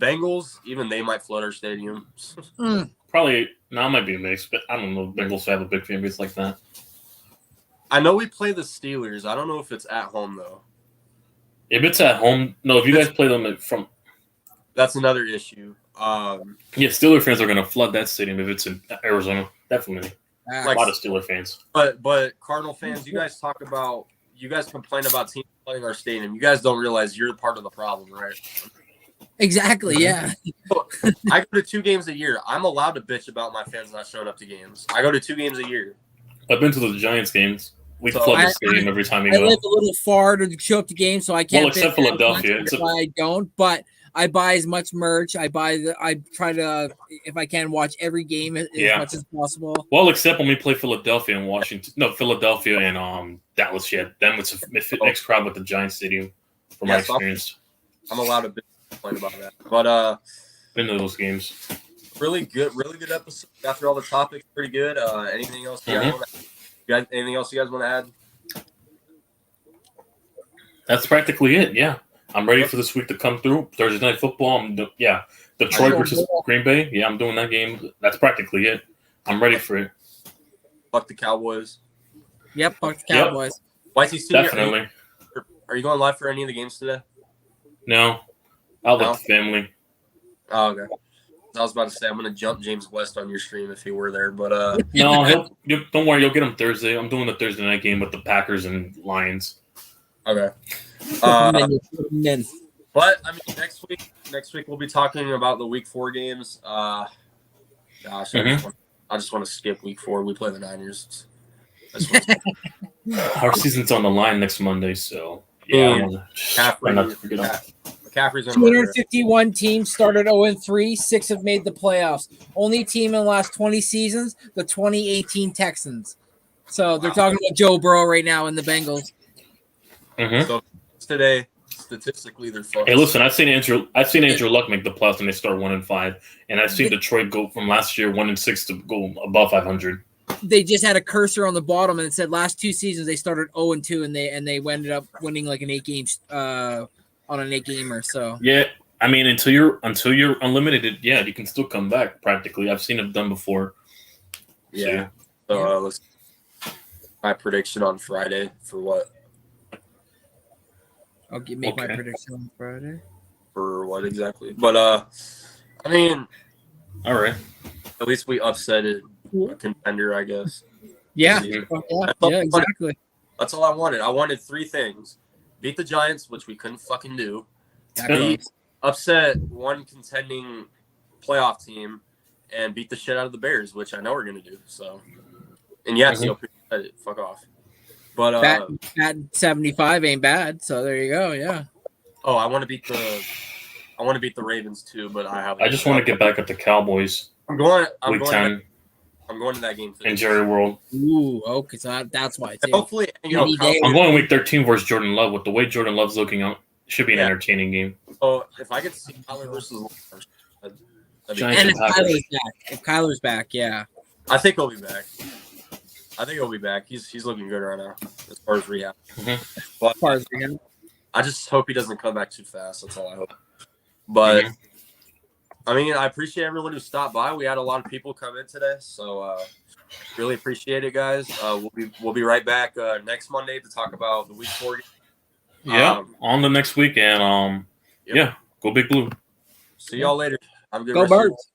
Bengals. Even they might flood our stadium.
Probably. No, it might be a mix, but I don't know. Bengals have a big fan base like that.
I know we play the Steelers. I don't know if it's at home though.
If it's at home, no. If you guys play them from,
That's another issue.
Yeah, Steeler fans are going to flood that stadium if it's in Arizona. Definitely. A lot of Steeler fans.
But Cardinal fans, you guys complain about teams flooding our stadium. You guys don't realize you're part of the problem, right?
Exactly. Yeah.
I go to 2 games a year. I'm allowed to bitch about my fans not showing up to games. I go to 2 games a year.
I've been to the Giants games. We
So
flood the stadium every time we
I
go.
live a little far to show up to games, so I can't.
Well, except Philadelphia.
That's why I don't. But I buy as much merch. I try to, if I can, watch every game as much as possible.
Well, except when we play Philadelphia and Washington. No, Philadelphia and Dallas. Yeah, then it's a mixed crowd with the Giants stadium. From my experience,
I'm allowed to complain about that. But
been to those games.
Really good episode. Got through all the topics pretty good. Anything else anything else you guys want to add?
That's practically it. Yeah, I'm ready for this week to come through. Thursday Night Football. Detroit versus Green Bay. Yeah, I'm doing that game. That's practically it. I'm ready for it.
Fuck the Cowboys.
Yep, fuck the Cowboys.
YTC,
definitely.
Are you going live for any of the games today?
No, out with the family.
Oh, okay. I was about to say I'm going to jump James West on your stream if he were there, but
no, don't worry, you'll get him Thursday. I'm doing the Thursday night game with the Packers and Lions.
Okay. But I mean, next week we'll be talking about the Week 4 games. Gosh, I just want to skip Week 4. We play the Niners.
Our season's on the line next Monday, so yeah.
McCaffrey's
251 teams started 0-3. 6 have made the playoffs. Only team in the last 20 seasons, the 2018 Texans. So they're talking about Joe Burrow right now in the Bengals.
So today, statistically, they're fucked.
Hey, listen, I've seen Andrew Luck make the playoffs and they start 1-5, and I've seen Detroit go from last year 1-6 to go above 500.
They just had a cursor on the bottom and it said last 2 seasons they started 0-2 and they ended up winning like an 8 games on an 8 gamer. So
yeah, I mean until you're unlimited, yeah, you can still come back practically. I've seen it done before.
Yeah. So let's my prediction on Friday for what?
I'll make my prediction on Friday.
For what exactly? But I mean,
all right.
At least we upset a contender, I guess.
Yeah. Yeah, exactly.
That's all I wanted. I wanted 3 things: beat the Giants, which we couldn't fucking do. Upset one contending playoff team, and beat the shit out of the Bears, which I know we're gonna do. So, and yeah, fuck off. But
that 75 ain't bad. So there you go. Yeah.
Oh, I want to beat the Ravens too, but I
just want to get back at the Cowboys.
I'm going
Week 10.
I'm going to that game
in Jerry World.
Ooh, okay, so that's why. Too.
Hopefully,
I'm going Week 13 versus Jordan Love. With the way Jordan Love's looking out, it should be an entertaining game.
Oh, if I could see Kyler versus
and if Kyler's back, yeah.
I think he'll be back. He's looking good right now as far as rehab. But
as far as rehab,
I just hope he doesn't come back too fast. That's all I hope. But I mean, I appreciate everyone who stopped by. We had a lot of people come in today, so really appreciate it, guys. We'll be right back next Monday to talk about the Week 4 game.
Yeah, on the next week, and go Big Blue.
See y'all later. Have a good
Go
rest
Birds.